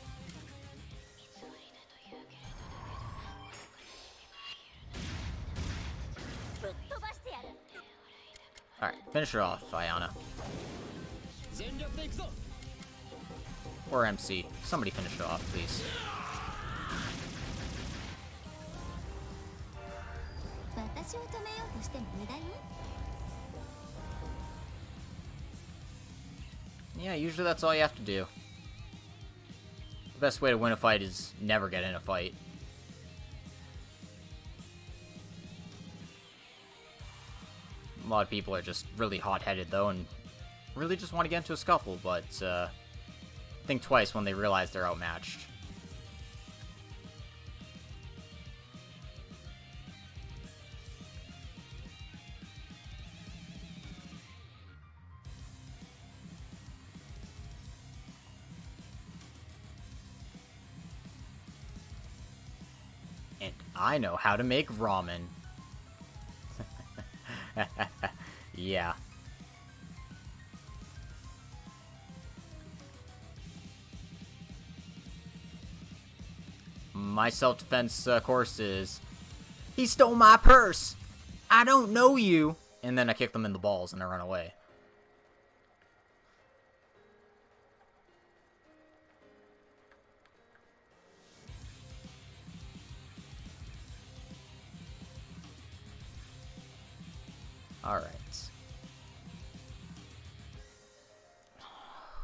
Alright, finish it off, Iona. 全力で行くぞ。 Or MC. Somebody finish it off, please. 私を止めようとしても無駄よ。 Yeah, usually that's all you have to do. The best way to win a fight is never get in a fight. A lot of people are just really hot-headed though, and really just want to get into a scuffle, but think twice when they realize they're outmatched. And I know how to make ramen. Yeah. My self-defense course is, he stole my purse! I don't know you! And then I kick them in the balls and I run away. Alright.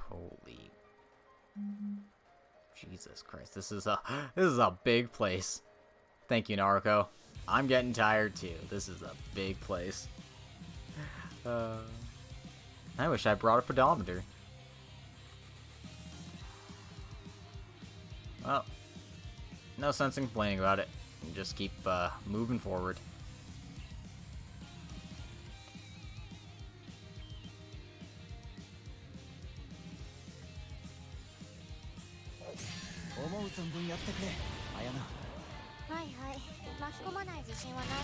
Holy... Jesus Christ, this is a big place. Thank you, Naruko. I'm getting tired too. This is a big place. I wish I brought a pedometer. Well, no sense in complaining about it. Just keep moving forward.はいはい、巻き込まない自信はないわね。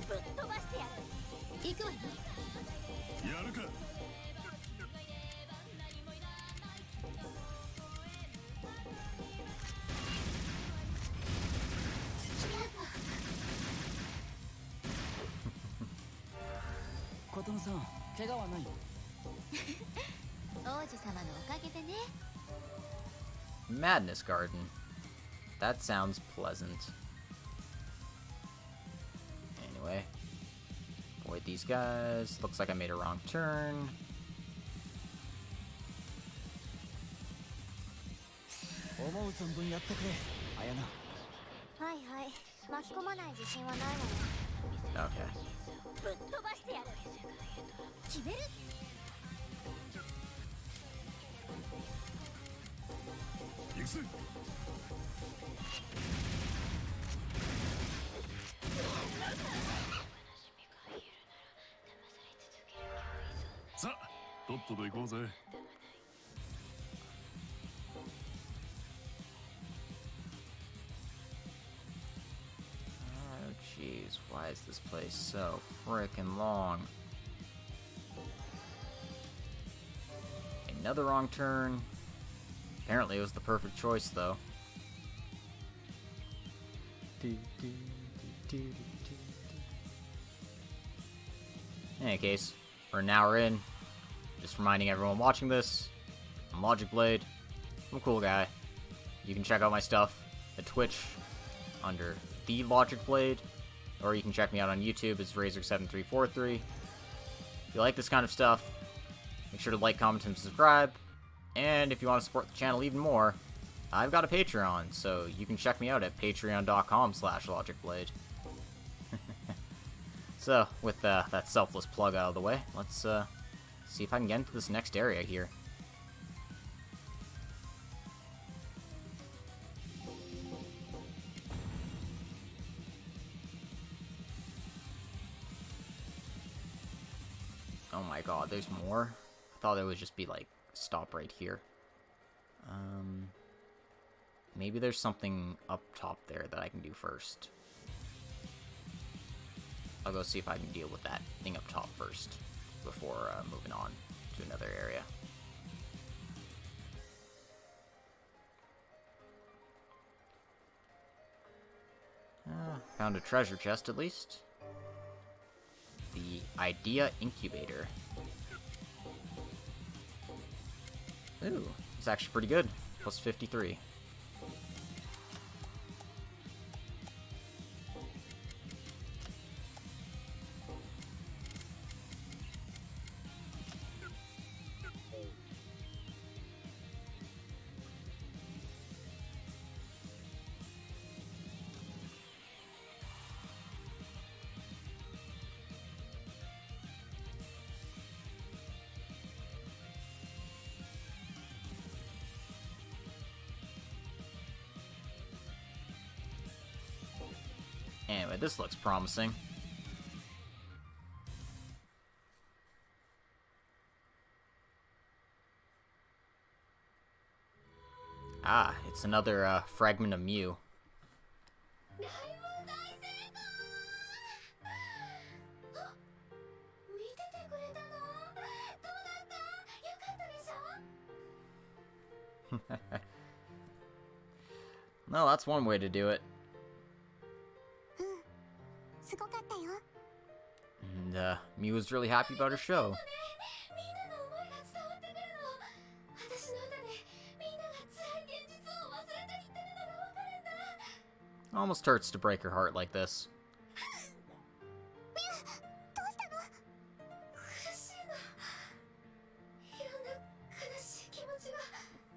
ぶっ飛ばしてやる。行くわよ。やるか。琴乃さん、怪我はない？王子様のおかげでね。Madness Garden. That sounds pleasant. Anyway. Avoid these guys. Looks like I made a wrong turn. Okay. ぶっ飛ばしてやる。決める。行くぜ。さあ、とっとと行こうぜ。Oh, jeez. Why is this place so frickin' long? Another wrong turn. Apparently it was the perfect choice, though. In any case, we're an hour in. Just reminding everyone watching this, I'm Logic Blade. I'm a cool guy. You can check out my stuff at Twitch under The Logic Blade, or you can check me out on YouTube as Razor7343. If you like this kind of stuff, make sure to like, comment, and subscribe. And if you want to support the channel even more, I've got a Patreon, so you can check me out at patreon.com/logicblade. So, with that selfless plug out of the way, let's see if I can get into this next area here. Oh my god, there's more? I thought it would just be like, stop right here. Maybe there's something up top there that I can do first. I'll go see if I can deal with that thing up top first before moving on to another area. Found a treasure chest at least. The Idea Incubator. Ooh, it's actually pretty good. Plus 53. Anyway, this looks promising. Ah, it's another fragment of Mew. 大問大成功あ見ててくれたのどうだったよかったでしょ No, that's one way to do it. すごかったよ And Mew was really happy about her show. みんなの思いが伝わってくるの私の歌でみんなが辛い現実を忘れていってるのがわかるんだ Almost hurts to break her heart like this. どうしたの苦しいのいろんな悲しい気持ちが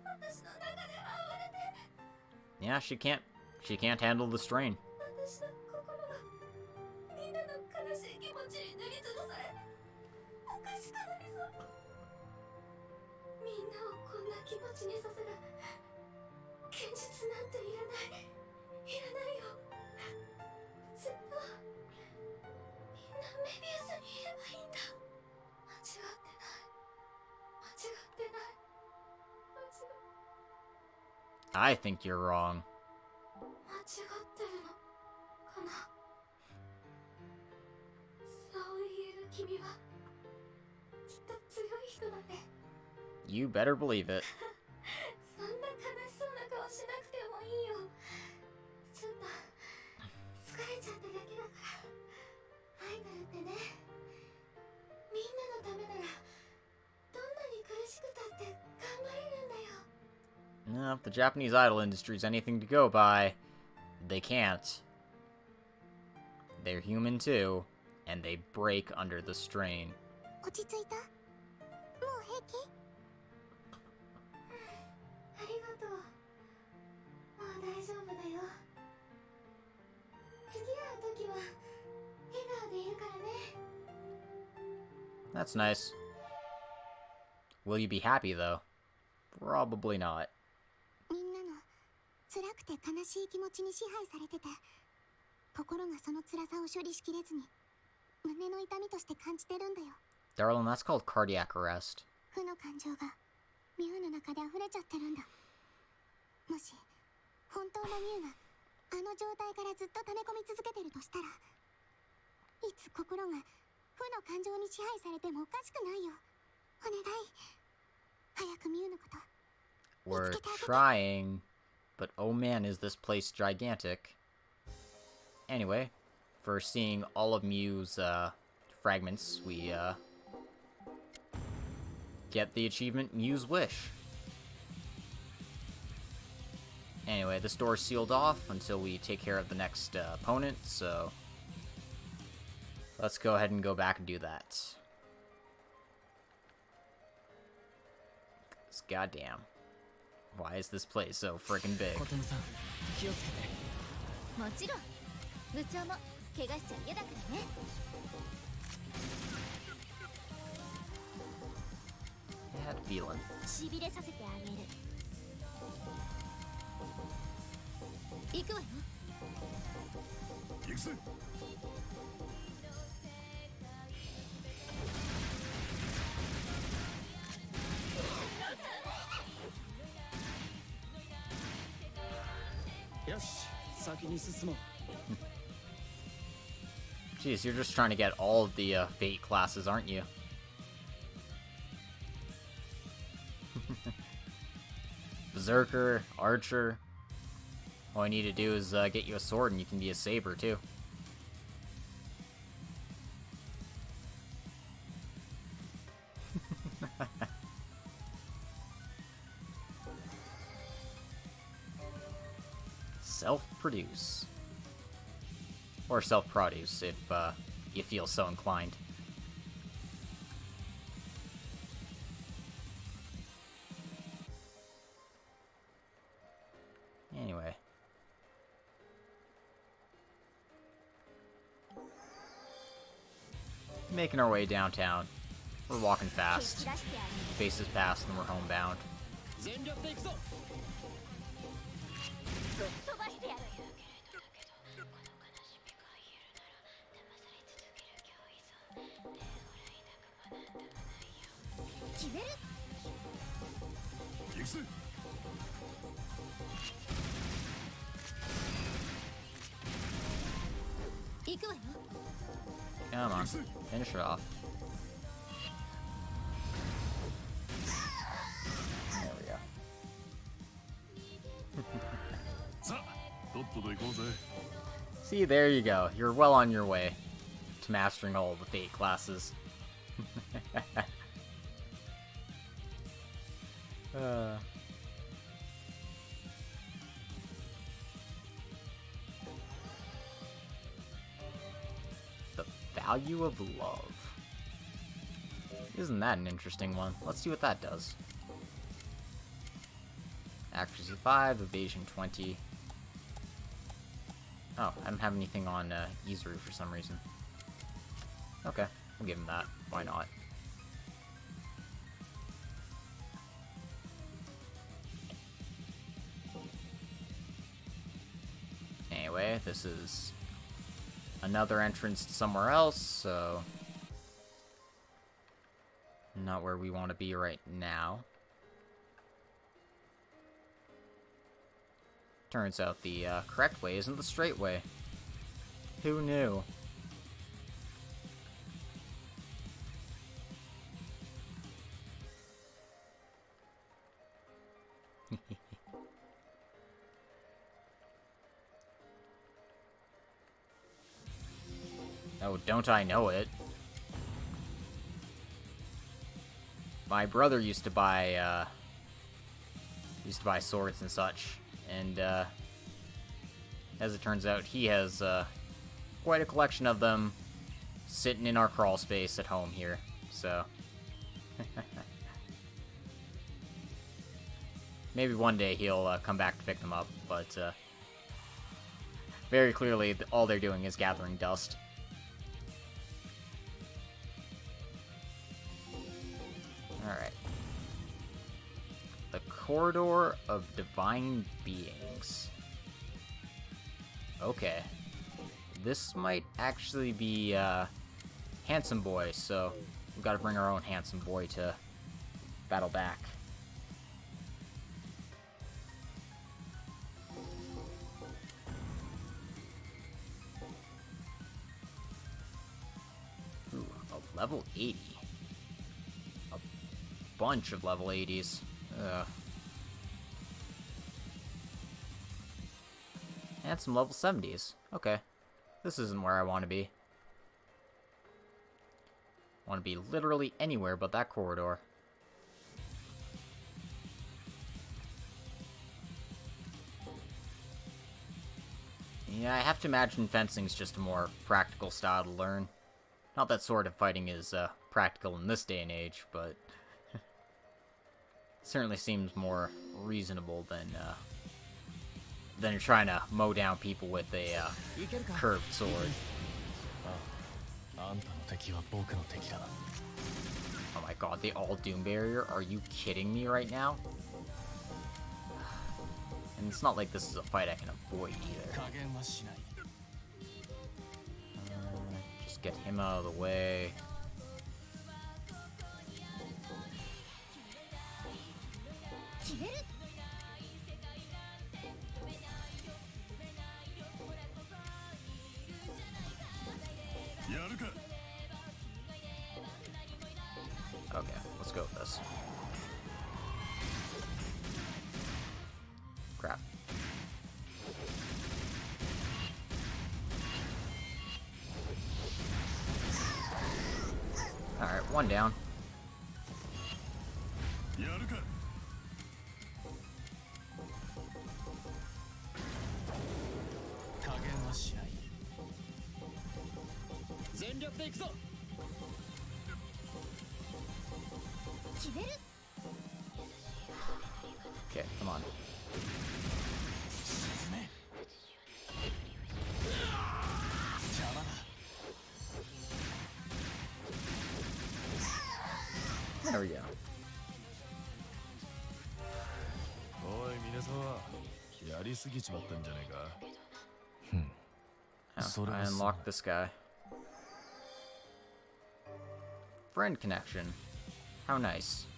私の中で暴れて Yeah, she can't handle the strain. 私の心がみんなの悲しい気持ちに塗りつぶされておかしくなりそうみんなをこんな気持ちにさせる現実なんていらないよずっとみんなメビウスにいればいいんだ間違ってない間違ってない I think you're wrong. 間違ってるのかなそう言える君はきっと強い人だね You better believe it. そんな悲しそうな顔しなくてもいいよちょっと疲れちゃっただけだからアイドルってねみんなのためならどんなに苦しくたって頑張れるんだよ No, if the Japanese idol industry is anything to go by, they can't. They're human too, and they break under the strain. 落ち着いたもう平気ありがとうもう大丈夫だよ次会う時は笑顔でいるからね That's nice. Will you be happy, though? Probably not. みんなの辛くて悲しい気持ちに支配されてて心がその辛さを処理しきれずに胸の痛みとして感じてるんだよ Darling, that's called cardiac arrest. 負の感情がミュウの中で溢れちゃってるんだもし本当のミュウがあの状態からずっと溜め込み続けてるとしたらいつ心が負の感情に支配されてもおかしくないよお願い早くミュウのこと We're trying, but oh man, is this place gigantic. Anyway, for seeing all of Mew's fragments, we get the achievement Mew's Wish. Anyway, this door's sealed off until we take care of the next opponent, so let's go ahead and go back and do that. 'Cause goddamn. Why is this place so freaking big? 琴乃さん気をつけてもちろん部長も怪我しちゃ嫌だからね I had a feeling. しびれさせてあげる行くわよ行くぜよし先に進もう Jeez, you're just trying to get all of the Fate classes, aren't you? Berserker, Archer. All I need to do is get you a sword and you can be a saber too. Self-produce. Or self-produce, if you feel so inclined. Anyway. Making our way downtown. We're walking fast. Faces past and we're homebound. 全力で行くぞ飛ばしてやる行くわよ。 Come on, finish it off. There we go. さあとっとと行こうぜ。 See, there you go. You're well on your way to mastering all the Fate classes. The value of love. Isn't that an interesting one? Let's see what that does. Accuracy 5, evasion 20. Oh, I don't have anything on Izuru for some reason. Okay, we'll give him that. Why not? Anyway, this is another entrance to somewhere else, so not where we want to be right now. Turns out the correct way isn't the straight way. Who knew? Oh, don't I know it? My brother used to buy swords and such. And, as it turns out, he has, quite a collection of them sitting in our crawl space at home here, so. Maybe one day he'll, come back to pick them up, but, very clearly, all they're doing is gathering dust. Alright. The Corridor of Divine Beings. Okay. This might actually be, Handsome Boy, so we've got to bring our own Handsome Boy to battle back. Ooh, a level 80. A bunch of level 80s. And some level 70s. Okay. This isn't where I want to be. I want to be literally anywhere but that corridor. Yeah, I have to imagine fencing's just a more practical style to learn. Not that sword of fighting is practical in this day and age, but certainly seems more reasonable than trying to mow down people with a curved sword. Oh my god, the all doom barrier? Are you kidding me right now? And it's not like this is a fight I can avoid either. Just get him out of the way. Okay, let's go with this. Crap. Alright, one down. Okay, come on. There we go. おい皆様やりすぎちまったんじゃねえか。 Oh, I unlocked this guy. Friend connection. How nice.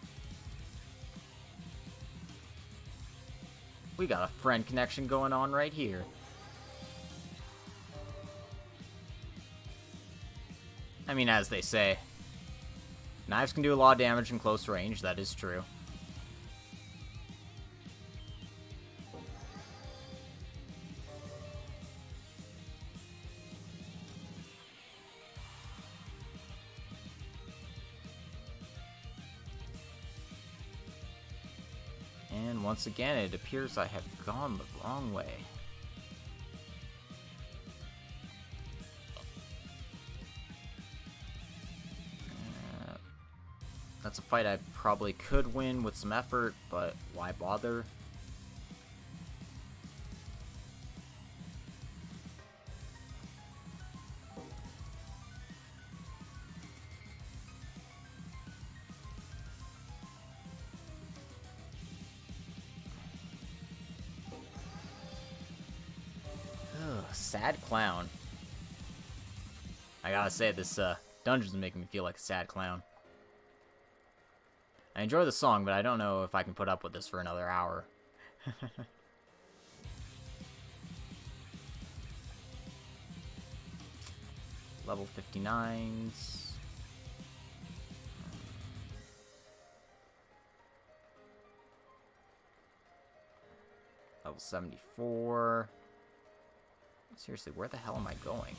We got a friend connection going on right here. I mean, as they say, knives can do a lot of damage in close range, that is true. And once again, it appears I have gone the wrong way. That's a fight I probably could win with some effort, but why bother? Ugh, sad clown. I gotta say, this dungeon's making me feel like a sad clown. I enjoy the song, but I don't know if I can put up with this for another hour. Level 59s. Level 74. Seriously, where the hell am I going?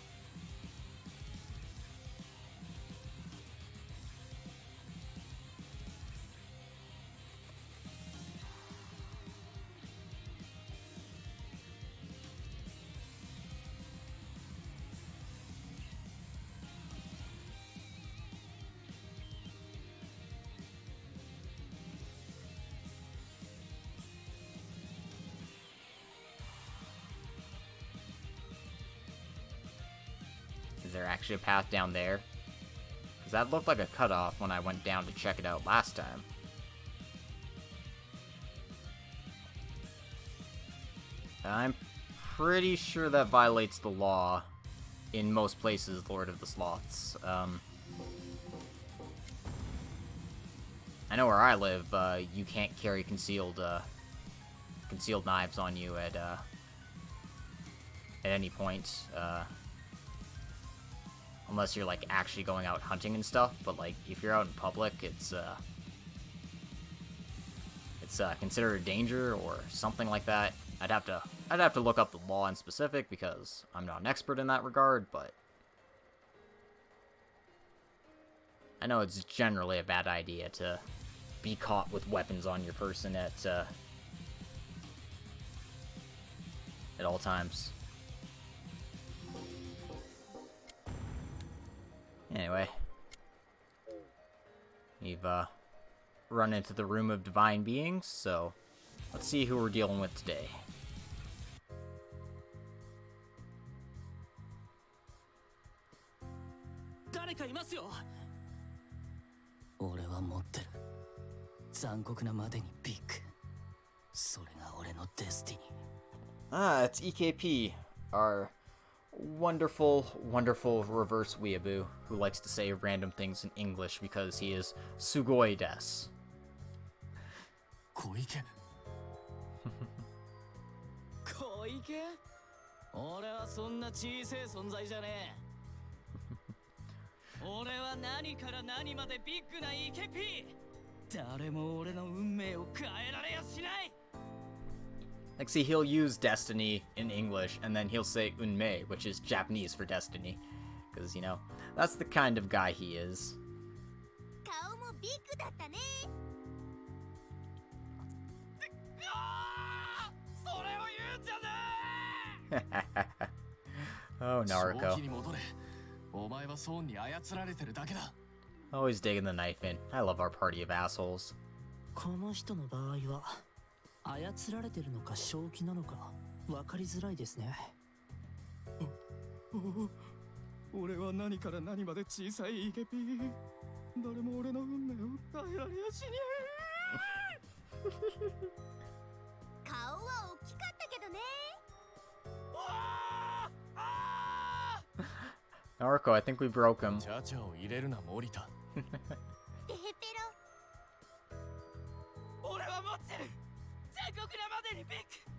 Is there actually a path down there? Because that looked like a cutoff when I went down to check it out last time. I'm pretty sure that violates the law in most places, Lord of the Sloths. I know where I live, you can't carry concealed knives on you at any point. Unless you're, like, actually going out hunting and stuff, but, like, if you're out in public, it's considered a danger or something like that. I'd have to look up the law in specific because I'm not an expert in that regard, but I know it's generally a bad idea to be caught with weapons on your person at all times. Anyway, we've run into the Room of Divine Beings, so let's see who we're dealing with today. Ah, it's EKP, our wonderful, wonderful reverse weeaboo who likes to say random things in English because he is sugoi desu. Koike? 俺はそんな小さい存在じゃねえ。俺は何から何までビッグなイケピー。誰も俺の運命を変えられやしない。 Like, see, he'll use destiny in English, and then he'll say unmei, which is Japanese for destiny. Because, you know, that's the kind of guy he is. 顔もビッグだったね。それを言うんじゃねえ。 Oh, Naruto. 正気に戻れ。お前はソーンに操られてるだけだ。 Always digging the knife in. I love our party of assholes. この人の場合は操られてるのか正気なのか分かりづらいですね。俺は何から何まで小さいイケピー。誰も俺の運命を変えられやしねえ。顔は大きかったけどね。 Naruto, I think we broke him. チャチャを入れるな森田。ペヘペロ。俺は持ってる。残酷なまでにビッグ。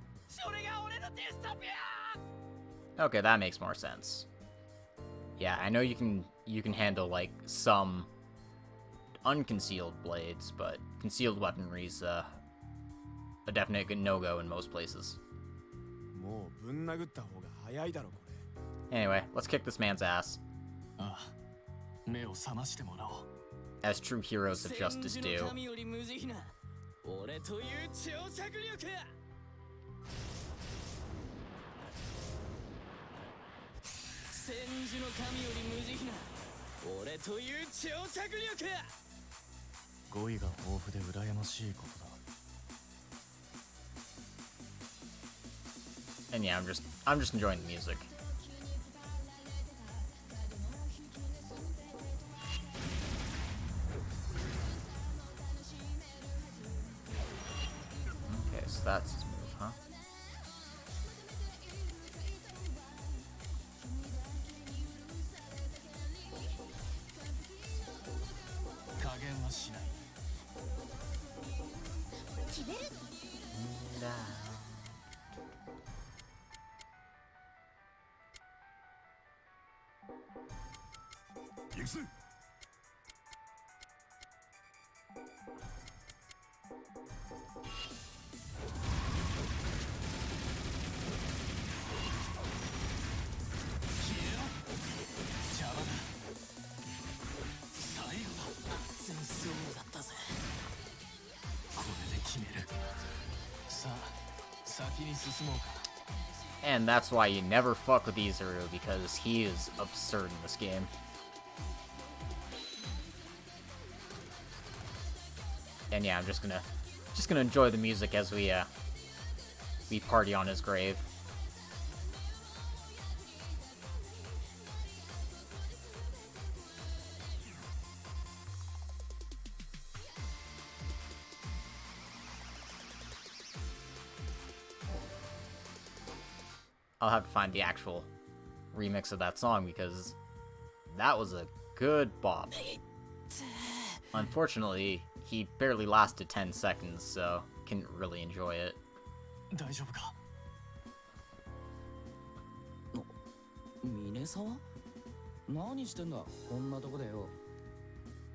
Okay, that makes more sense. Yeah, I know you can handle like some unconcealed blades, but concealed weaponry's a definite no-go in most places. もうぶん殴った方が早いだろこれ。 Anyway, let's kick this man's ass, ああ、目を覚ましてもらおう。 as true heroes of justice 戦時 do. の神より無慈悲な俺という超策力。戦時の神より無慈悲な俺という超策力。語彙が豊富で羨ましいことだ。 And yeah, I'm just enjoying the music. Okay, so that's his move, huh? 加減はしない。決める。行くぜ。邪魔だ。最後だ。全そうだったぜ。これで決める。さあ、先に進もうか。 And that's why you never fuck with Izuru, because he is absurd in this game. And yeah, I'm just gonna enjoy the music as we party on his grave. I'll have to find the actual remix of that song because that was a good bop. Unfortunately, he barely lasted 10 seconds, so couldn't really enjoy it. 大丈夫か。峰沢？何してんだこんなとこでよ。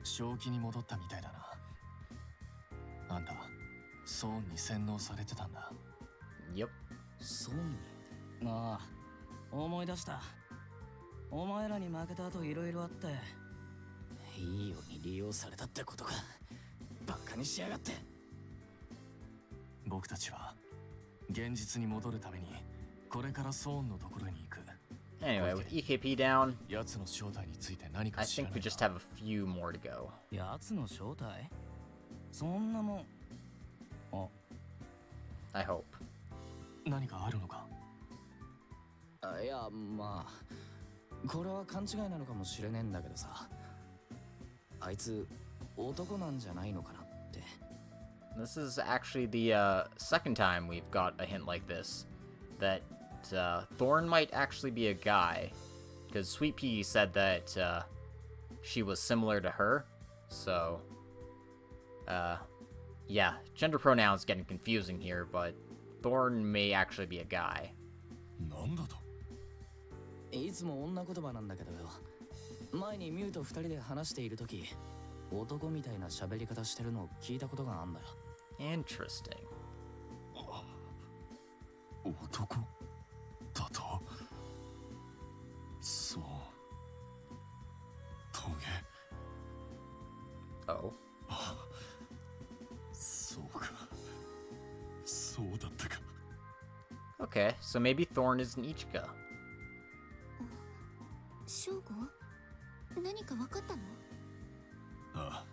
正気に戻ったみたいだな。あんた、ソーンに洗脳されてたんだ。 Yep. そうに。ああ、思い出した。お前らに負けた後いろいろあって、いいように利用されたってことか。バカにしやがって。僕たちは現実に戻るためにこれからソーンのところに行く。 Anyway, with EKP down, 奴の正体について何か I 知ら think な we い just か。 have a few more to go. やつの正体？そんなもん。あ、I hope. 何かあるのか。いや、まあ、これは勘違いなのかもしれねえんだけどさ。あいつ、男なんじゃないのかなって。This is actually the second time we've got a hint like this. That Thorn might actually be a guy. Because Sweet Pea said that she was similar to her. So, yeah, gender pronouns getting confusing here, but Thorn may actually be a guy. なんだと。いつも女言葉なんだけどよ。前にミュウと二人で話しているとき、男みたいな喋り方してるのを聞いたことがあんだよ。Interesting. 男だと。そう。トゲ。 Oh. そうか。そうだったか。 Okay, so maybe Thorn is an Ichika. ショーゴ？何か分かったの？あ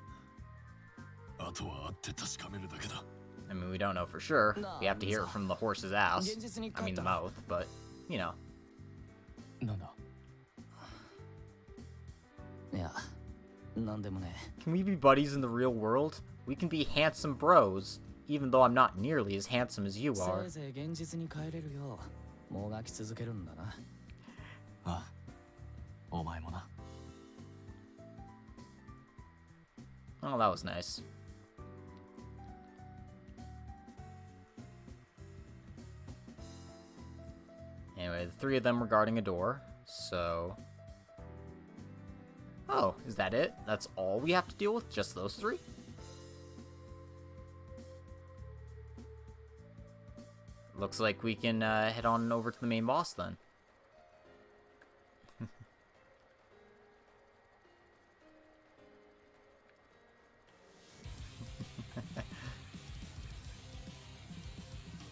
あ。あとは会って確かめるだけだ。 I mean, we don't know for sure. We have to hear it from the horse's ass. 現実に I 帰っ mean, た the mouth, but, you know. なんだ。いや、なんでもね。 Can we be buddies in the real world? We can be handsome bros, even though I'm not nearly as handsome as you せ are. いぜい現実に帰れるよう、もがき続けるんだな。ああ。お前もな。 Oh, that was nice. Alright, the three of them were guarding a door, so... Oh, is that it? That's all we have to deal with? Just those three? Looks like we can head on over to the main boss then.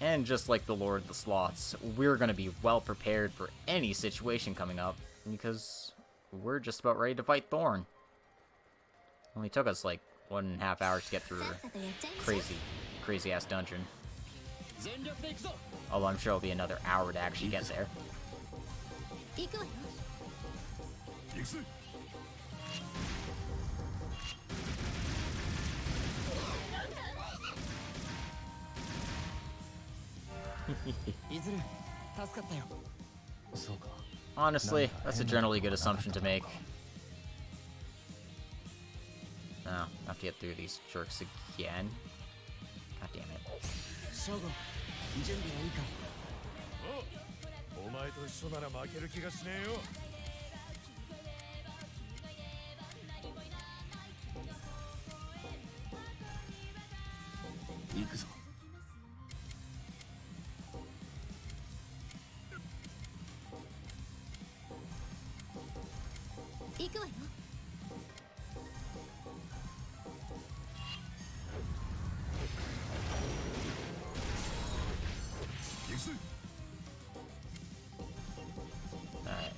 And just like the Lord of the Sloths, we're going to be well prepared for any situation coming up, because we're just about ready to fight Thorn. Only took us like 1.5 hours to get through a crazy ass dungeon. Although I'm sure it'll be another hour to actually get there. いずれ助かったよ。そうか。 Honestly, that's a generally good assumption to make. No, I have to get through these jerks again. God damn it. ショゴ、準備はいいか。お前と一緒なら負ける気がしねえよ。行くぞ。行くわよ。Alright.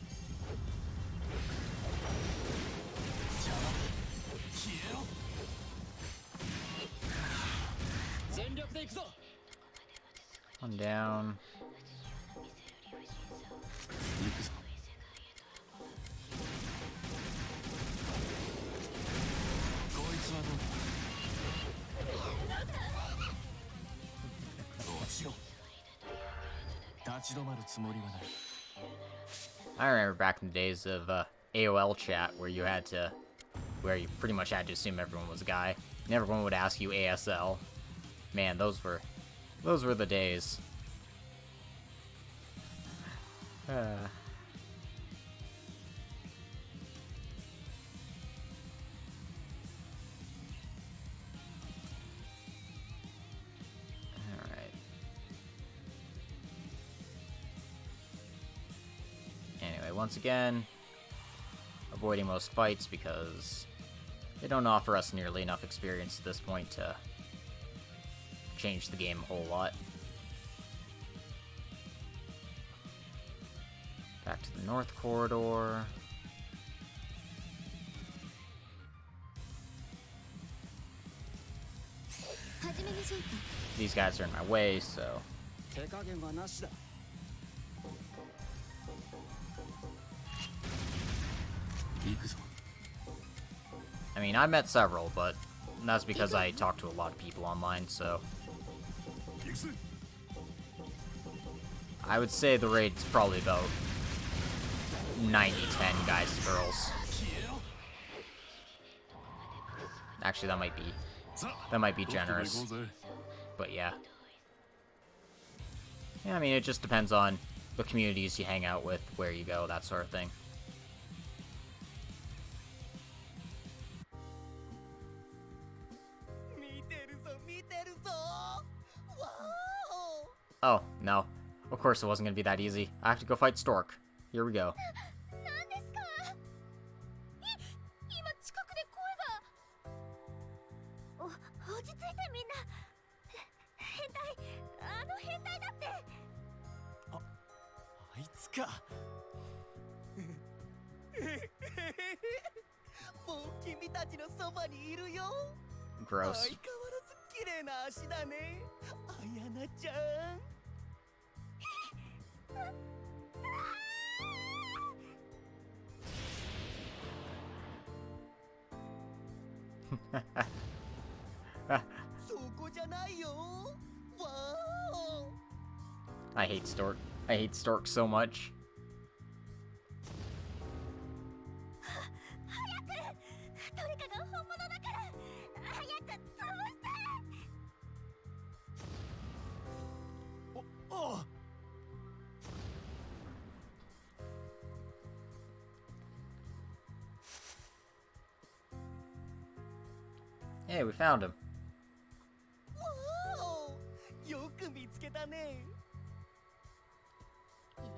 全力で行くぞ。 One down. 行くぞ。こいつはどうだ。どうしよう。立ち止まるつもりはない。 I remember back in the days of AOL chat where you pretty much had to assume everyone was a guy. And everyone would ask you ASL. Man, those were the days. Alright. Anyway, once again, avoiding most fights because they don't offer us nearly enough experience at this point to change the game a whole lot. Back to the north corridor. These guys are in my way, so... 手加減はなしだ。行くぞ。 I mean, I met several, but that's because I talked to a lot of people online, so... I would say the rate's probably about 90-10 guys to girls. Actually, that might be generous. But yeah. Yeah, I mean, it just depends on the communities you hang out with, where you go, that sort of thing. Oh, no. Of course it wasn't gonna be that easy. I have to go fight Stork. Here we go. 何ですか？今近くで声が。落ち着いてみんな。変態、あの変態だって。あいつか。もう君たちのそばにいるよ。 Gross. 相変わらず綺麗な足だね。あやなちゃん。 そこじゃないよ。わー。 I hate Stork. I hate Stork so much. 早く！トリカが本物だから！早く潰して！おお。Hey, we found him. よく見つけたね。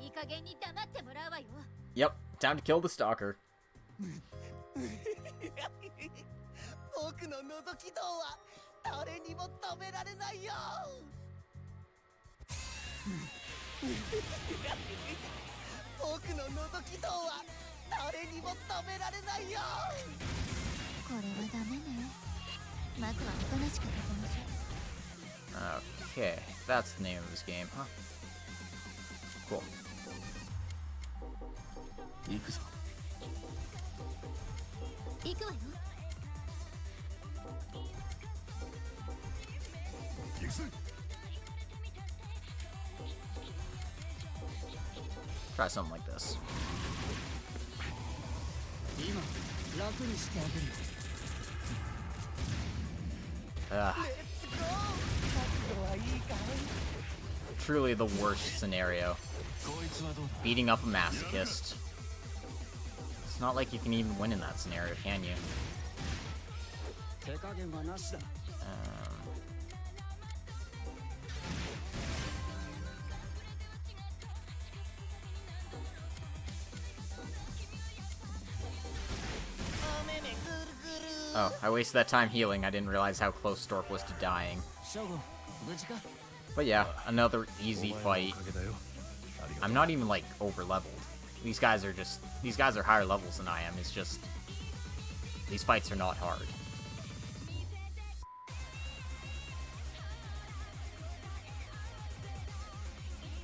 いい加減に黙ってもらうわよ。 Yep, time to kill the stalker. 僕の覗き道は誰にも止められないよ。僕の覗き道は誰にも止められないよ。これはダメね。まずはおとなしくさせましょう。 Okay, that's the name of this game, huh? Cool. 行くぞ。行くわよ。 行くぞ。 Try something like this. 今楽にしてあげるよ。 Truly the worst scenario. こいつはどうだ。 Beating up a masochist. It's not like you can even win in that scenario, can you? 手加減はなしだ。 Oh, I wasted that time healing. I didn't realize how close Stork was to dying. ショゴ、無事か？ But yeah, another easy fight. I'm not even like over leveled. These guys are higher levels than I am. It's just these fights are not hard.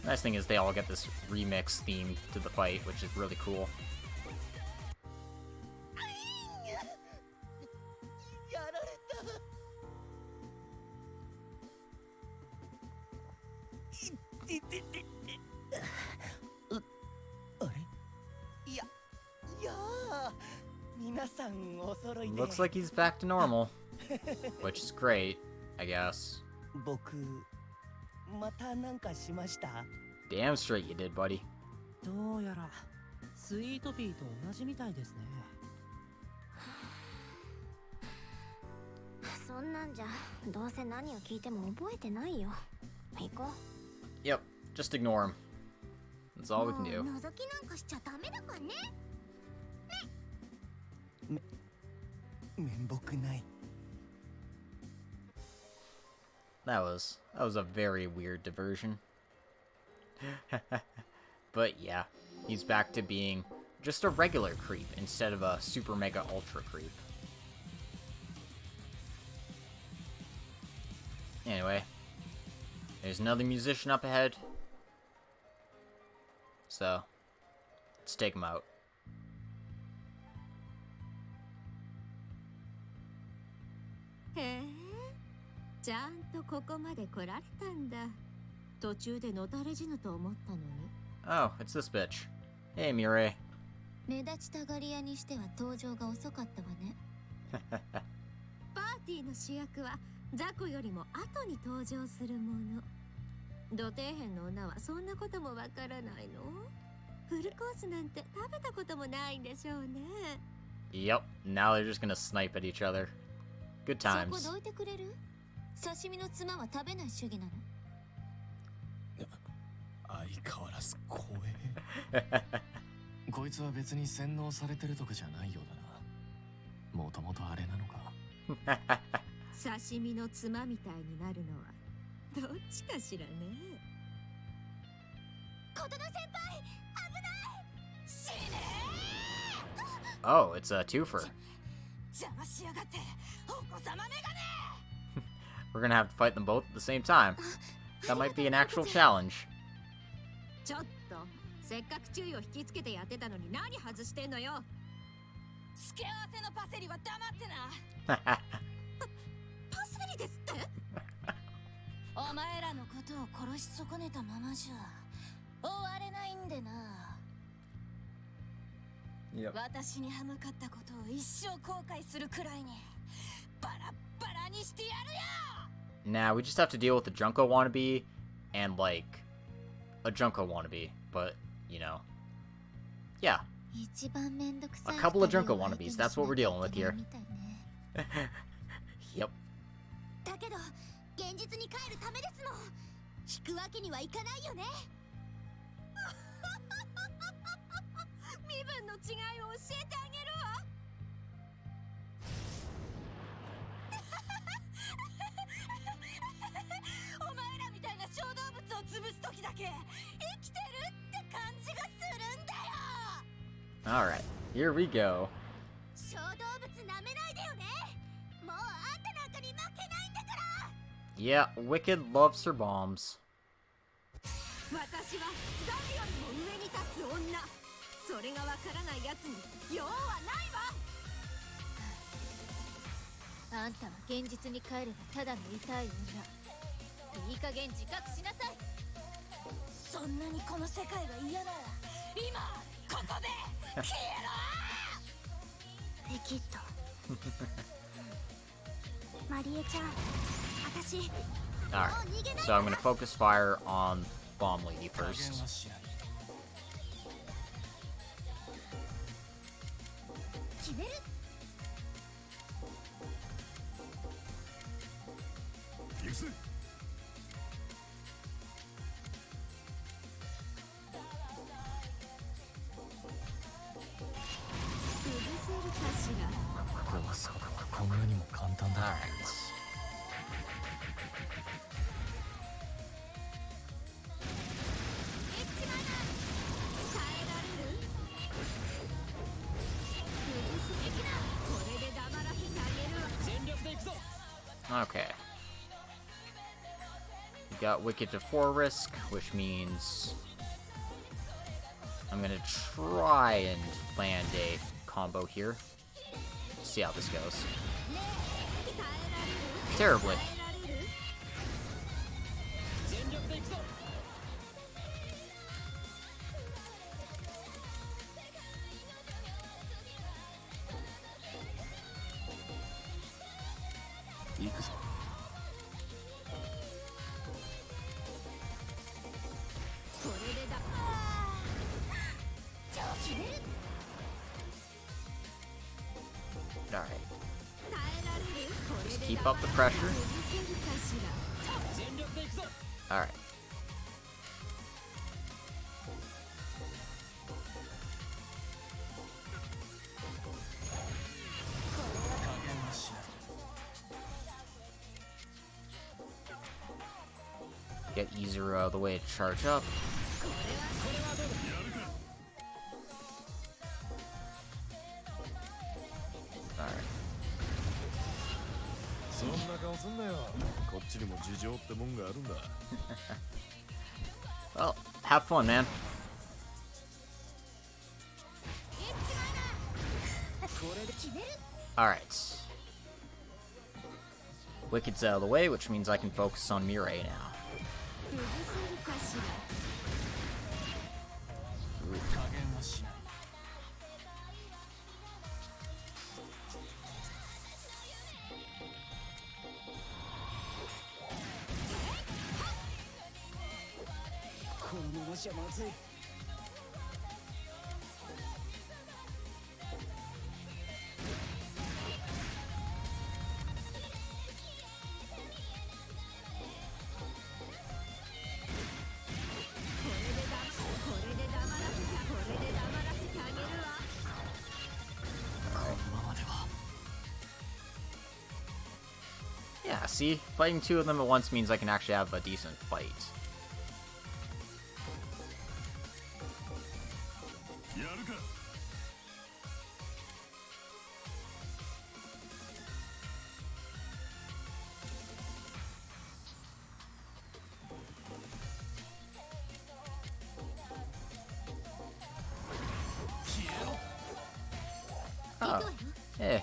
Nice thing is they all get this remix theme to the fight, which is really cool. やられた。いてて。あれ？いや皆さんお揃いで。 Looks like he's back to normal, which is great, I guess. 僕またなんかしました？ Damn straight you did, buddy. どうやらスイートピーと同じみたいですね。そんなんじゃどうせ何を聞いても覚えてないよ。行こう。 Yep, just ignore him. That's all we can も do. う覗きなんかしちゃダメだからね。面目ない。 That was a very weird diversion. But yeah, he's back to being just a regular creep instead of a super mega ultra creep. Anyway, there's another musician up ahead. So, let's take him out. へえ、ちゃんとここまで来られたんだ。途中でのたれ死ぬと思ったのに。 Oh, it's this bitch. Hey, Mireille. 目立ちたがり屋にしては登場が遅かったわね。パーティーの主役は雑魚よりも後に登場するもの。土底辺の女はそんなこともわからないの？フルコースなんて食べたこともないんでしょうね。 Yep, now they're just gonna snipe at each other. Good そ times. こどいてくれる？刺身の妻は食べない主義なの？相変わらず怖え。こいつは別に洗脳されてるとかじゃないようだな。もともとあれなのか。刺身の妻みたいになるのはどっちかしらね。琴乃先輩、危ない！死ねー！ Oh, it's a twofer. 邪魔しやがってお子様めがね。 We're gonna have to fight them both at the same time. That might be an actual challenge. ちょっとせっかく注意を引きつけてやってたのに何外してんのよ。付け合わせのパセリは黙ってな。パセリですって？お前らのことを殺し損ねたままじゃ終われないんでな。私に歯向かったことを一生後悔するくらいにバラッバラにしてやるよ。 Nah, we just have to deal with the Junko wannabe and like a Junko wannabe, but you know, yeah, 一番めんどくさ a い couple of Junko wannabes. That's what we're dealing with here. Yep. だけど現実に帰るためですもん。引くわけにはいかないよね。身分の違いを教えてあげるわ。お前らみたいな小動物を潰す時だけ生きてるって感じがするんだよ。 Alright, here we go. 小動物舐めないでよね。もうあんたなんかに負けないんだから。 Yeah, Wicked loves her bombs. 私は誰よりも上に立つ女。それがわからないやつに用はないわ。あんたは現実に帰ればただの痛い女。いい加減自覚しなさい。そんなにこの世界が嫌なら今ここで消えろ。ペキッとマリエちゃん、私 Alright, so I'm gonna focus fire on Bomb Lady 加減 first. はしない。決める。行くぜ。崩せるかしら。壊すことはこんなにも簡単だ。 Alright. 耐えられる？崩すべきだ。これで黙らせてあげるわ。全力で行くぞ。 Okay. We got Wicked to 4 risk, which means I'm gonna try and land a combo here. See how this goes. 耐えられる？ Terribly. 耐えられる？全力で行くぞ。行くぞ。これでだ。じゃあ決める。 Alright. 耐えられる？これ Just で keep up the pressure. 崩せるかしら。全力で行くぞ。 Alright. 加減はしない。 Get easier out of the way to charge up. Alright. そんな顔すんなよ。こっちにも事情ってもんがあるんだ。 Well, have fun, man. これで決める。 Alright. Wicked's out of the way, which means I can focus on Mirai now. 崩せるかしら。加減はしない。このままじゃまずい。これで黙らせてあげるわ。このままでは。 Yeah, see? Fighting 2 of them at once means I can actually have a decent fight. やるか。 Oh. Hey.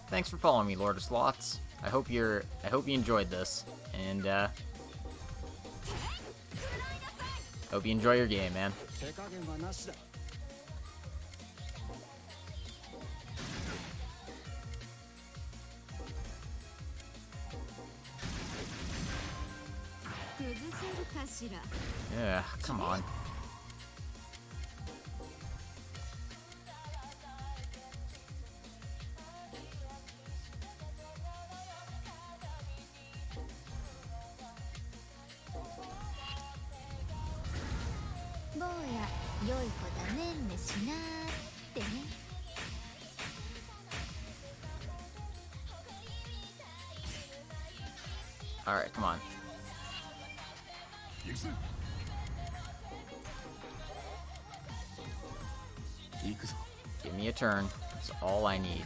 Thanks for following me, Lord of Sloths. I hope you enjoyed this. And hope you enjoy your game, man. 手加減はなしだ。崩せるかしら。 Yeah, come on. い子だねんねしなーってね。Alright, come on. Give me a turn. That's all I need.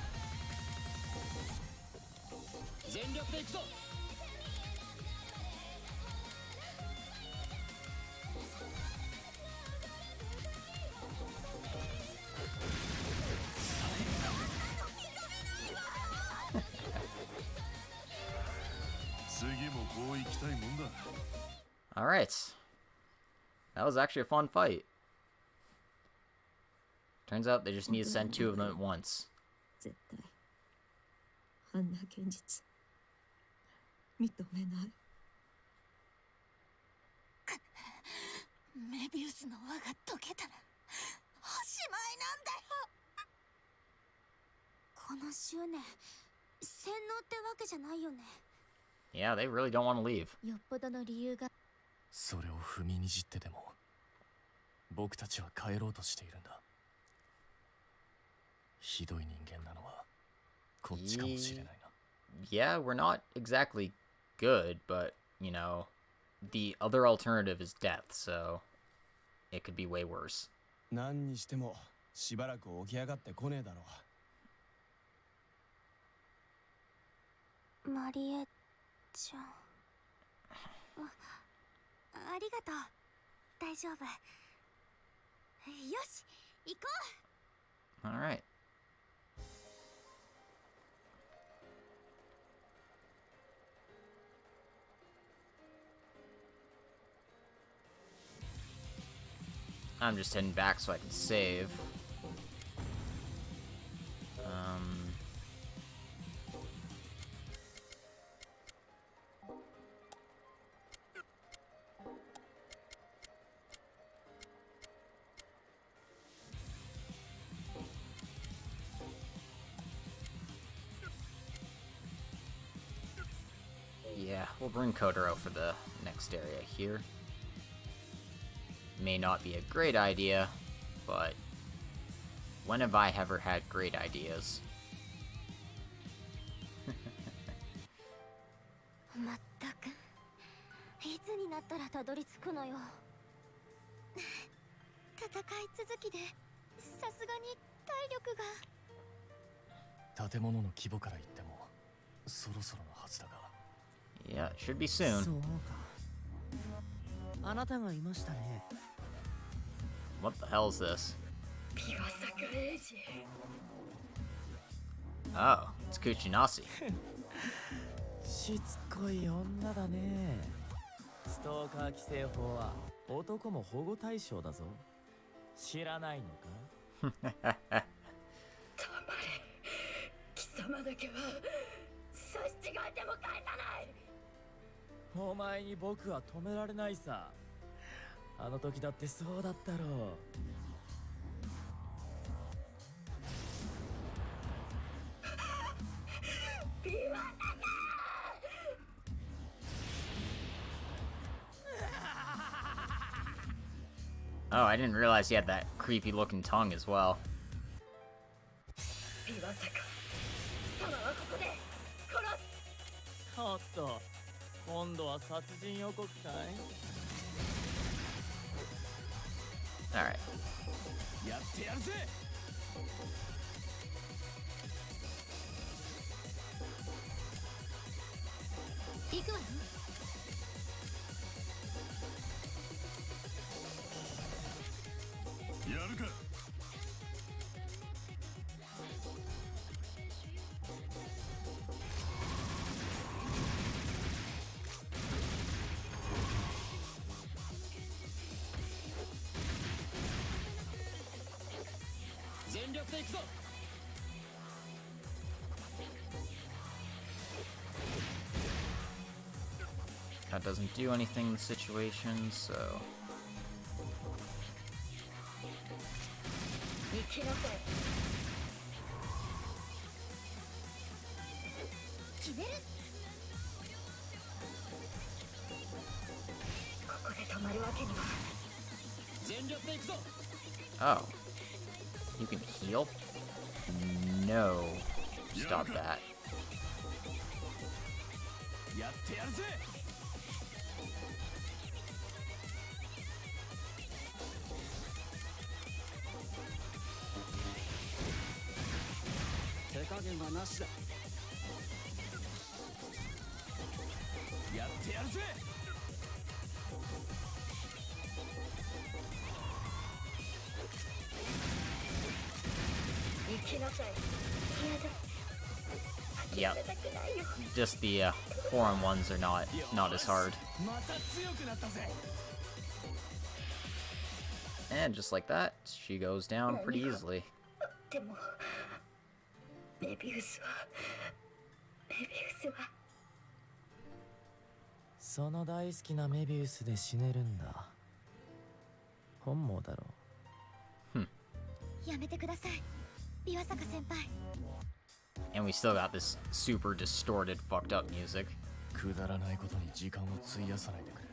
Alright. That was actually a fun fight. Turns out they just need to send 2 of them at once. 絶対あんな現実認めない。メビウスの輪が解けたらおしまいなんだよ。この執念洗脳ってわけじゃないよね。 Yeah, they really don't want to leave. よっぽどの理由が。それを踏みにじってでも僕たちは帰ろうとしているんだ。ひどい人間なのはこっちかもしれないな。Yeah, we're not exactly good, but, you know, the other alternative is death, so it could be way worse. 何にしてもしばらく起き上がってこねえだろう。マリエちゃん、ありがとう。大丈夫。よし、行こう。 Alright. I'm just heading back so I can save. Yeah, we'll bring Kotaro for the next area here. May not be a great idea, but when have I ever had great ideas? まったく、いつになったらたどり着くのよ。戦い続きでさすがに体力が。建物の規模から言ってもそろそろのはずだが。Yeah, it should be soon. そうか。あなたがいましたね。What the hell is this? Oh, it's Kuchinasi. しつこい女だね。ストーカー規制法は男も保護対象だぞ。知らないのか？たまれ。貴様だけは差し違えても返さない。お前に僕は止められないさ。あの時だってそうだったろう。Oh, I didn't realize he had that creepy looking tongue as well. おっと、今度は殺人予告かい？ Alright. やってやるぜ。行くわよ。やるか。全力で行くぞ。 That doesn't do anything in the situation, so... 生きなさい。決める。ここで止まるわけには。全力で行くぞ。Oh. You can heal? No. Stop that. やってやるぜ。手加減はなしだ。やってやるぜ。行きなさい。Yep. Just the foreign ones are not as hard. また強くなったぜ。 And just like that, she goes down pretty easily. でもメビウスはその大好きなメビウスで死ねるんだ。本望だろう。やめてください、岩坂先輩。 And we still got this super distorted, fucked up music. くだらないことに時間を費やさないでくれ。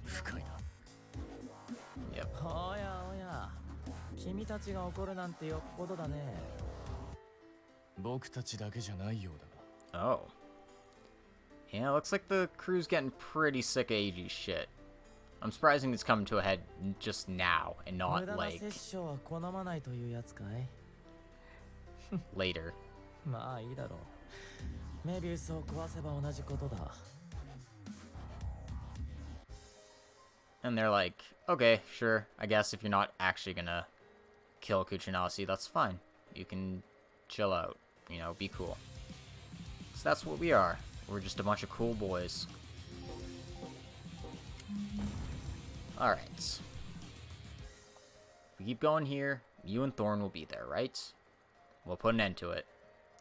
深いな。Yep. おやおや、君たちが怒るなんてよっぽどだね。僕たちだけじゃないようだな。 Oh. Yeah, looks like the crew's getting pretty sick of AG shit. I'm surprising it's coming to a head just now and not like 無駄な殺生は好まないというやつかい？ later. まあいいだろう。メビウスを壊せば同じことだ。 And they're like, okay, sure, I guess if you're not actually gonna kill Kuchinasi, that's fine. You can chill out, you know, be cool. So that's what we are. We're just a bunch of cool boys. Alright. We keep going here, you and Thorn will be there, right? We'll put an end to it.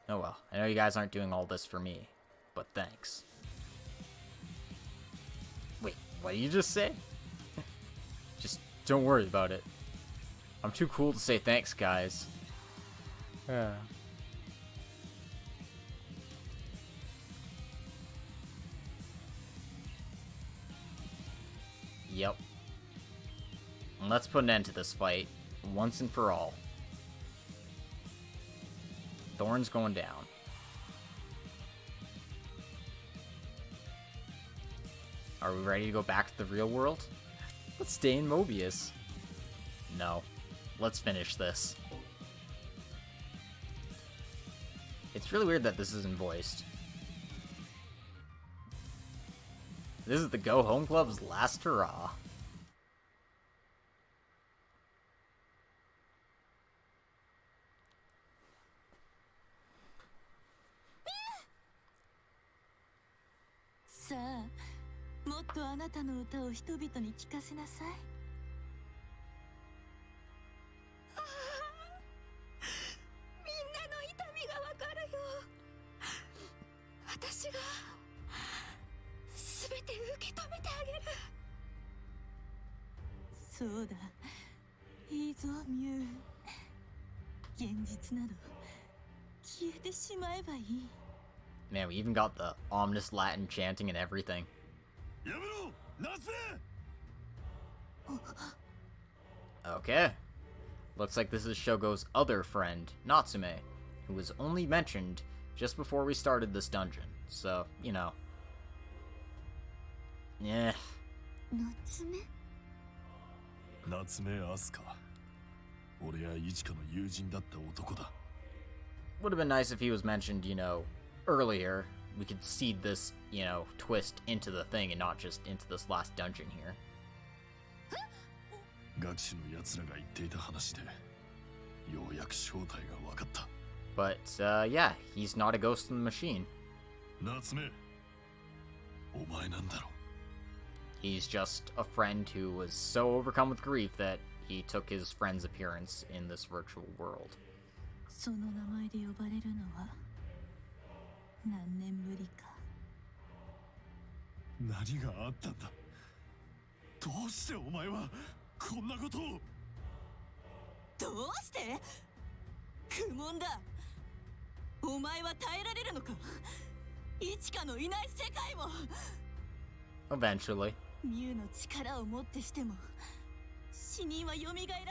Oh well, I know you guys aren't doing all this for me, but thanks. Wait, what did you just say? Just don't worry about it. I'm too cool to say thanks, guys. Yeah. Yep. Let's put an end to this fight, once and for all. Thorn's going down. Are we ready to go back to the real world? Let's stay in Mobius. No. Let's finish this. It's really weird that this isn't voiced. This is the Go Home Club's last hurrah. Sa, もっとあなたの歌を人々に聞かせなさい。みんなの痛みがわかるよ。私がすべて受け止めてあげる。そうだ、いいぞミュウ。現実など消えてしまえばいい。 Man, we even got the ominous Latin chanting and everything. Okay. Looks like this is Shogo's other friend, Natsume, who was only mentioned just before we started this dungeon. So, you know. Yeah. Natsume? Natsume Asuka. 俺やイチカの友人だった男だ。 Would have been nice if he was mentioned, you know, earlier. We could see this, you know, twist into the thing and not just into this last dungeon here. 学士の奴らが言っていた話で、ようやく正体が分かった。 But, yeah, he's not a ghost in the machine. 夏目、お前なんだろ。 He's just a friend who was so overcome with grief that he took his friend's appearance in this virtual world. その名前で呼ばれるのは何年ぶりか。何があったんだ。どうしてお前はこんなことを。どうして？苦悶だ。お前は耐えられるのか？イチカのいない世界を。 Eventually. ミュウの力をもってしても死人は蘇ら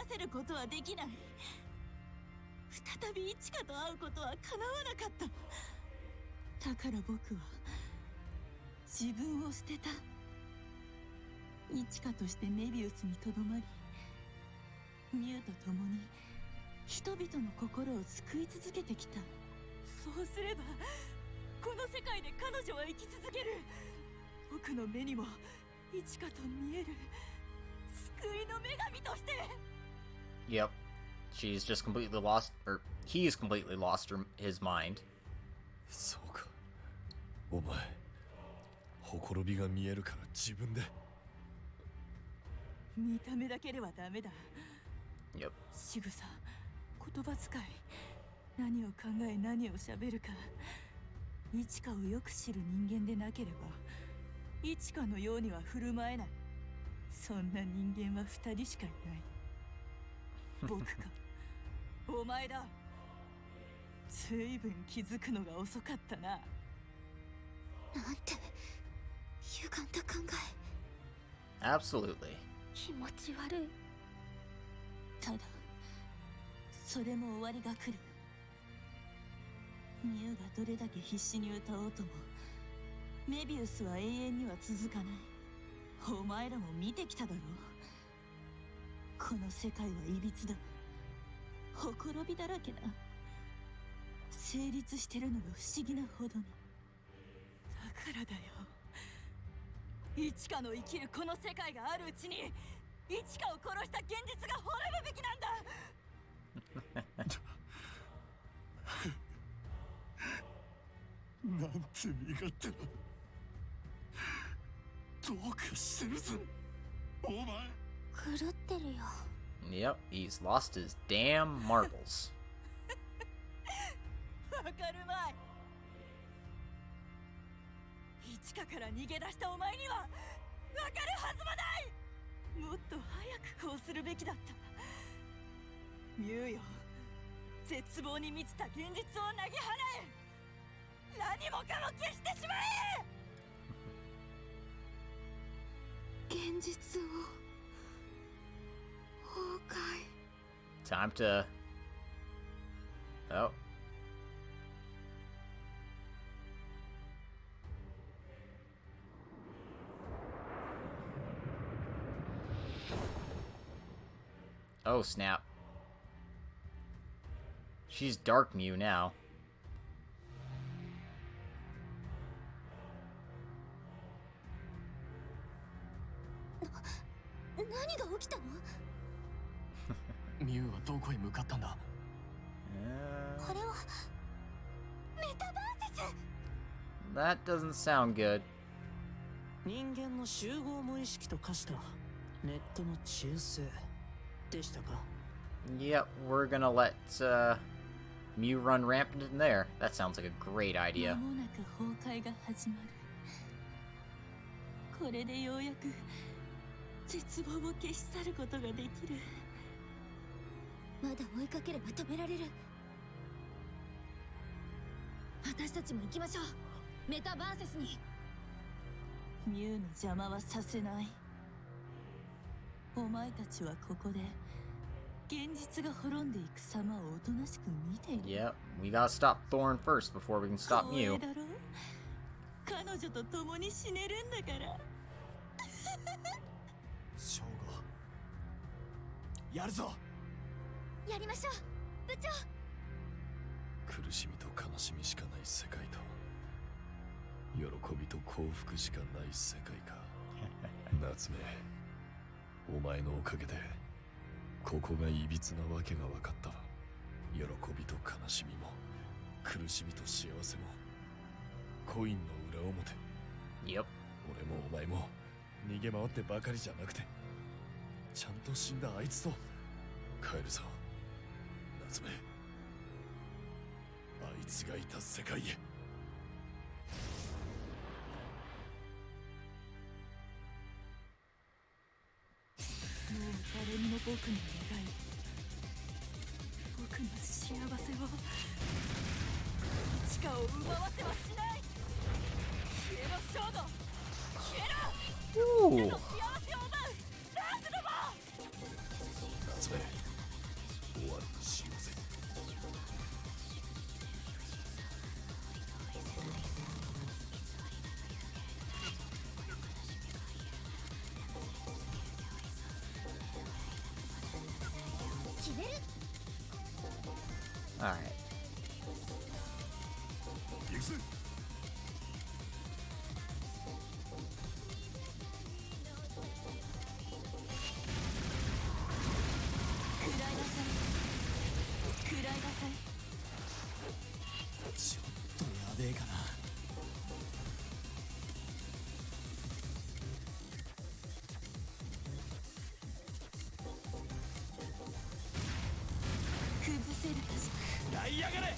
せることはできない。再びイチカと会うことは叶わなかった。だから僕は自分を捨てた。イチカとしてメビウスにとどまり、ミュウと共に人々の心を救い続けてきた。そうすればこの世界で彼女は生き続ける。僕の目にもイチカと見える救いの女神として。 Yep. She's just completely lost, or he's completely lost his mind. そうか。お前、ほころびが見えるから自分で。見た目だけではダメだ。 Yep. 仕草、言葉遣い、何を考え何を喋るか。イチカをよく知る人間でなければイチカのようには振る舞えない。そんな人間は2人しかいない。僕かお前だ。ずいぶん気づくのが遅かったな。なんて歪んだ考え。 Absolutely. 気持ち悪い。ただそれも終わりが来る。ミュウがどれだけ必死に歌おうともメビウスは永遠には続かない。お前らも見てきただろう。この世界はいびつだ。ほころびだらけだ。成立してるのが不思議なほどに。だからだよ。イチカの生きるこの世界があるうちにイチカを殺した現実が滅ぶべきなんだ。なんて身勝手な。どうかしてるぞお前。狂ってるよ。 Yep, he's lost his damn marbles. わかるまい。イチカから逃げ出したお前にはわかるはずもない。もっと早くこうするべきだった。ミュウよ、絶望に満ちた現実を投げ払え。何もかも消してしまえ。現実を崩壊。 Time to... Oh. Oh, snap. She's Dark Mew now. 何が起きたの？ミュウはどこへ向かったんだ。これはメタバーセス。 That doesn't sound good. 人間の集合無意識と化したネットの中枢でしたか。 Yep, we're gonna let Mew run rampant in there. That sounds like a great idea. 間もなく崩壊が始まる。これでようやく絶望を消し去ることができる。まだ追いかければ止められる。私たちも行きましょう。メタバーセスに。ミュウの邪魔はさせない。お前たちはここで現実が滅んでいく様をおとなしく見ている。 Yep, we gotta stop Thorn first before we can stop Mew. だろ？彼女と共に死ねるんだから。ショウゴ、やるぞ。やりましょう部長。苦しみと悲しみしかない世界と喜びと幸福しかない世界か。夏目、お前のおかげでここがいびつなわけが分かったわ。喜びと悲しみも苦しみと幸せもコインの裏表。 Yep. 俺もお前も逃げ回ってばかりじゃなくて、ちゃんと死んだあいつと帰るぞ夏目。あいつがいた世界へ。もう誰にも僕の願い、僕の幸せを、イチカを奪わせはしない。消えろショード、消えろ。 Ooh. 僕の幸せを奪うダークども。Alright. 行くぜ。食らいなさい。食らいなさい。ちょっとやべえかな。崩せるかしら。やいやがれ。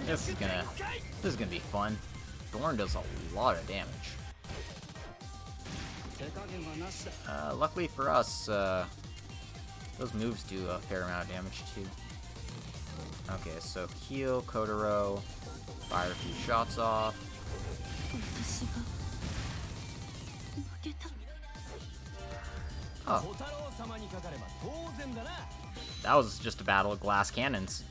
This is gonna be fun. Thorn does a lot of damage. Luckily for us, those moves do a fair amount of damage too. Okay, so heal, Kotaro, fire a few shots off. Oh. That was just a battle of glass cannons.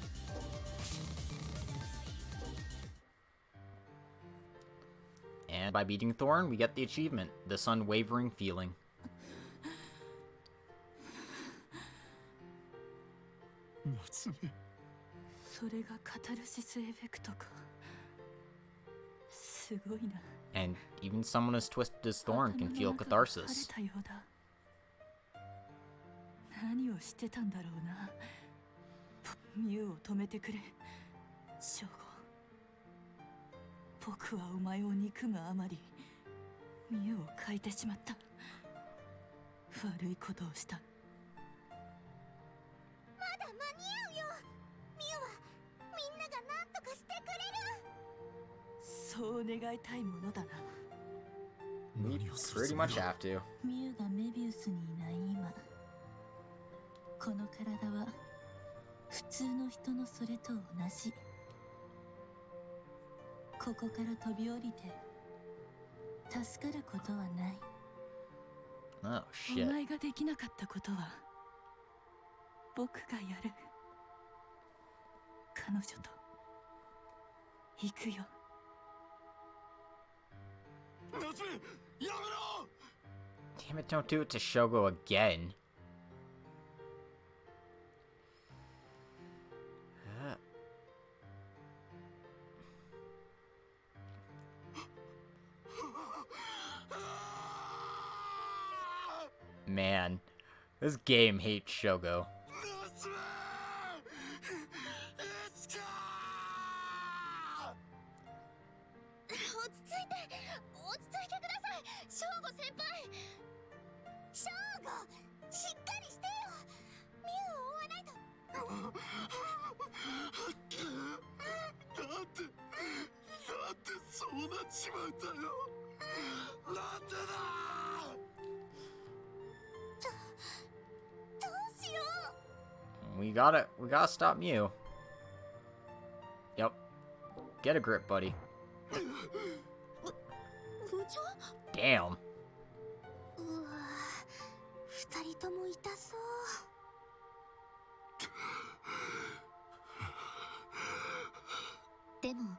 And by beating Thorn, we get the achievement, this unwavering feeling. それがカタルシスエフェクトか。すごいな。 And even someone as twisted as Thorn can feel catharsis. 晴れたようだ。何をしてたんだろうな。ミュウを止めてくれ。ショーゴ。僕はお前を憎むあまり、ミュウを変えてしまった。悪いことをした。まだ間に合うよ。ミュウはみんなが何とかしてくれる。そう願いたいものだな。We pretty much have to. ミュウがメビウスにいない今、この体は普通の人のそれと同じ。ここから飛び降りて助かることはない。 Oh お shit. 前ができなかったことは僕がやる。彼女と行くよ。 Damn it, don't do it to Shogo again. Man, this game hates Shogo. ショーゴ先輩。ショーゴ、しっかりしてよ。ミュウを追わないと。なんでそうなっちまうんだよ。なんでだ。どうしよう。 We gotta stop Mew. Yep. Get a grip, buddy. 部長。 Damn. うわ、二人とも痛そう。でも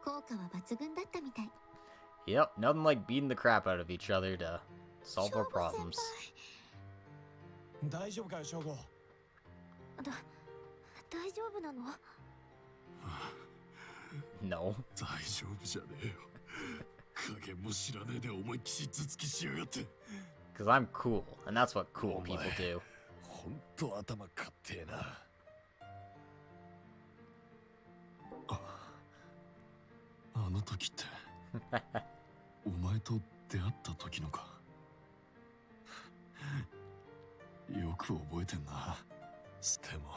効果は抜群だったみたい。 Yep, nothing like beating the crap out of each other to solve our problems. 大丈夫かよ、ショーゴ。大丈夫なの？ No. 大丈夫じゃねえよ。影も知らねえで思いっきし頭突きしやがって。 Because I'm cool, and that's what cool people do. ほんと頭かってえな。あの時ってお前と出会った時のか。よく覚えてんな。ステも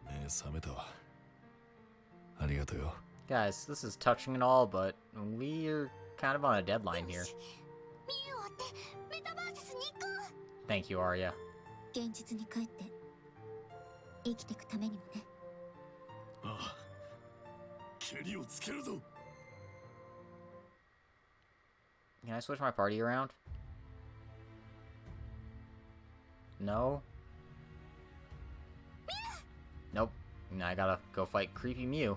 目覚めたわ。ありがとうよ。 Guys, this is touching and all, but we're kind of on a deadline here. ミュウを追ってメタバースに行こう。 Thank you, Arya. 現実に帰って生きていくためにもね。ああ、蹴りをつけるぞ。 Can I switch my party around? No? Nope. Now I gotta go fight creepy Mew.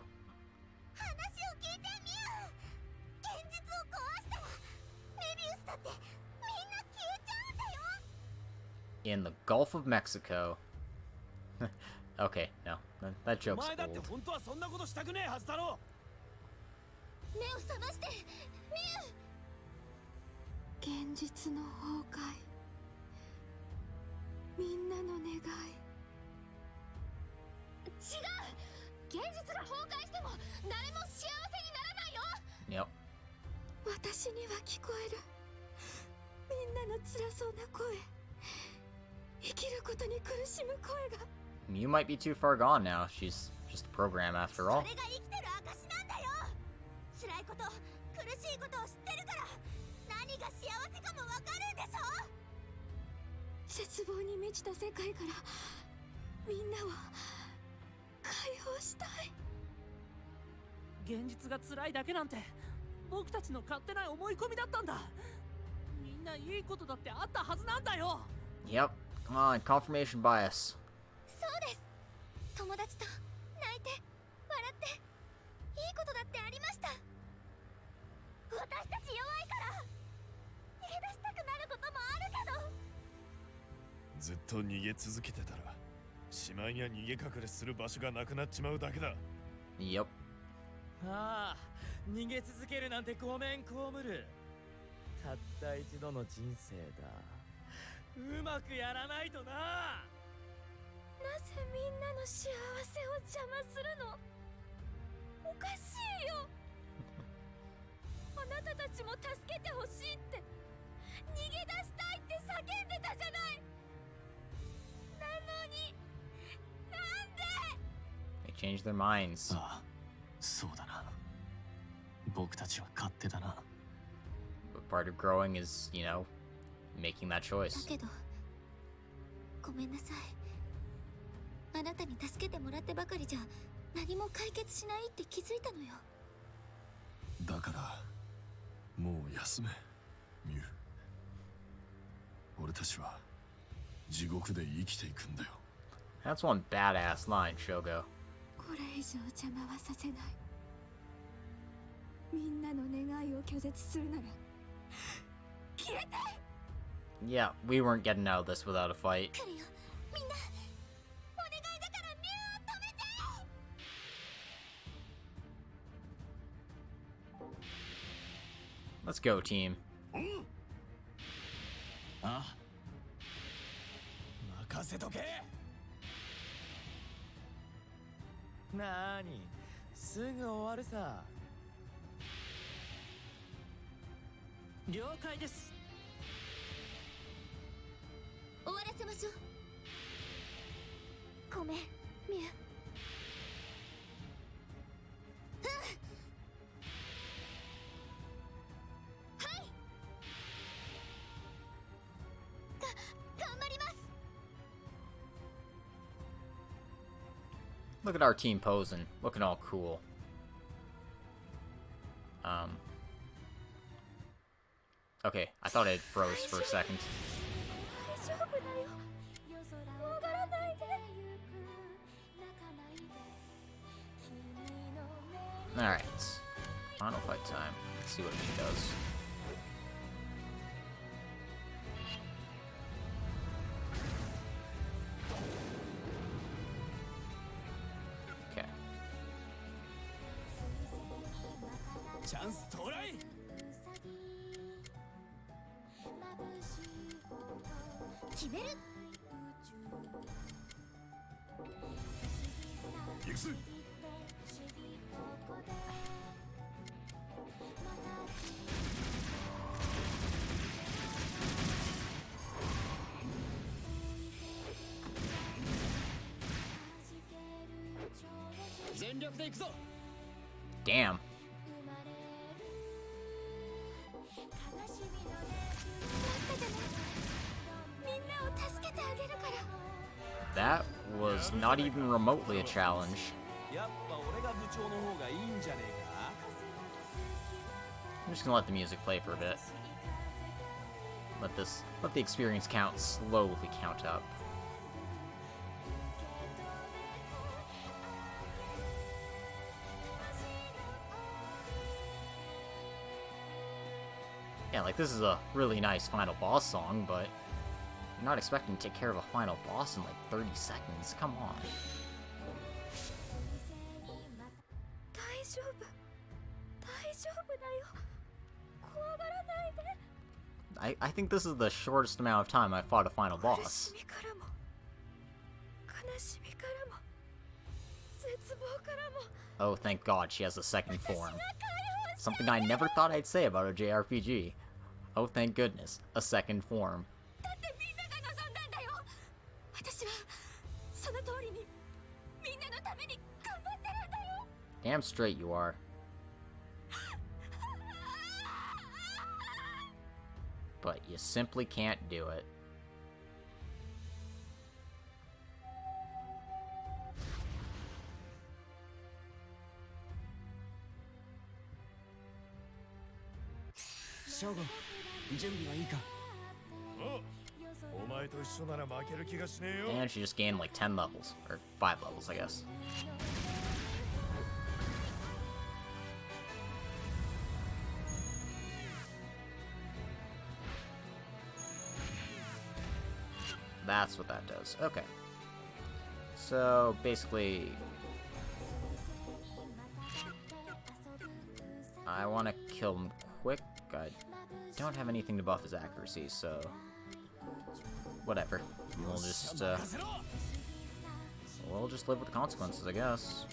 話を聞いてミュウ。現実を壊したらメビウスだってみんな消えちゃうんだよ。in the Gulf of Mexico. Okay, no, that joke's old. 目を覚ましてミュウ。現実の崩壊、みんなの願い。違う、現実が崩壊しても誰も幸せにならないよ。 Yep. 私には聞こえる、みんなの辛そうな声、生きることに苦しむ声が。 Mew might be too far gone now. She's just a program after all. それが生きてる証なんだよ。辛いこと、苦しいことを知ってるから何が幸せかもわかるんでしょ。絶望に満ちた世界からみんなを解放したい。現実が辛いだけなんて僕たちの勝手な思い込みだったんだ。みんないいことだってあったはずなんだよ。 Yep. Come on, confirmation bias. そうです。友達と泣いて笑っていいことだってありました。私たち弱いから逃げ出したくなることもあるけど、ずっと逃げ続けてたらしまいには逃げ隠れする場所がなくなっちまうだけだ。 Yep. ああ、逃げ続けるなんてごめんコウムル。たった一度の人生だ。うまくやらないとな。なぜみんなの幸せを邪魔するの。おかしいよ。あなたたちも助けてほしいって逃げ出したいって叫んでたじゃない。なのになんで。 They changed their minds. ああ、そうだな。僕たちは勝手だな。 But part of growing is, you know, making that choice. だけどごめんなさい。あなたに助けてもらってばかりじゃ何も解決しないって気づいたのよ。だからもう休めミュウ。俺たちは地獄で生きていくんだよ。 That's one badass line, Shogo. これ以上邪魔はさせない。みんなの願いを拒絶するなら消えて。 Yeah, we weren't getting out of this without a fight. 来るよみんな、お願いだからミュウを止めて。 Let's go, team. ああ、任せとけ。なーに、すぐ終わるさ。了解です。終わらせましょう。ごめんミュウ。はい頑張ります。 Look at our team posing, looking all cool. Okay, I thought it froze for a second. 大丈夫だよ。戻らないで。 Alright, final fight time. Let's see what she does. Okay. チャンス到来。決める。行くぜ。全力で行くぞ。 Damn. みんなを助けてあげるから。 That was not even remotely a challenge. やっぱ俺が部長の方がいいんじゃねえか。 I'm just gonna let the music play for a bit. Let the experience count slowly count up. Yeah, like this is a really nice final boss song, but You're not expecting to take care of a final boss in like 30 seconds. Come on. I think this is the shortest amount of time I fought a final boss. Oh, thank God she has a second form. Something I never thought I'd say about a JRPG. Oh, thank goodness, a second form. Damn straight you are. But you simply can't do it. And she just gained like 10 levels, or 5 levels, I guess. That's what that does. Okay. So, basically... I want to kill him quick. I don't have anything to buff his accuracy, so... Whatever. We'll just live with the consequences, I guess.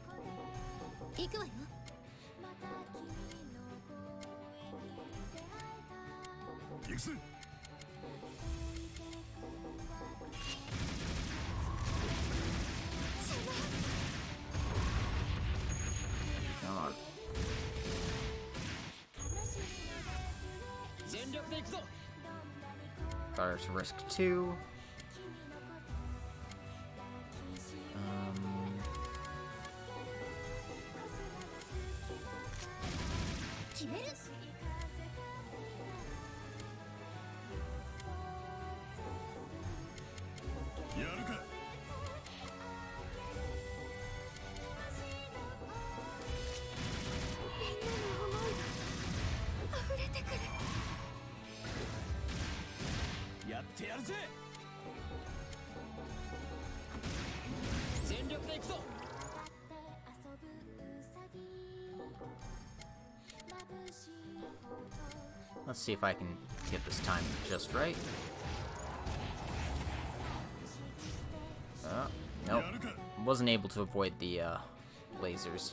Come on. Better to risk 2. Let's see if I can get this time just right. Nope. Wasn't able to avoid the lasers.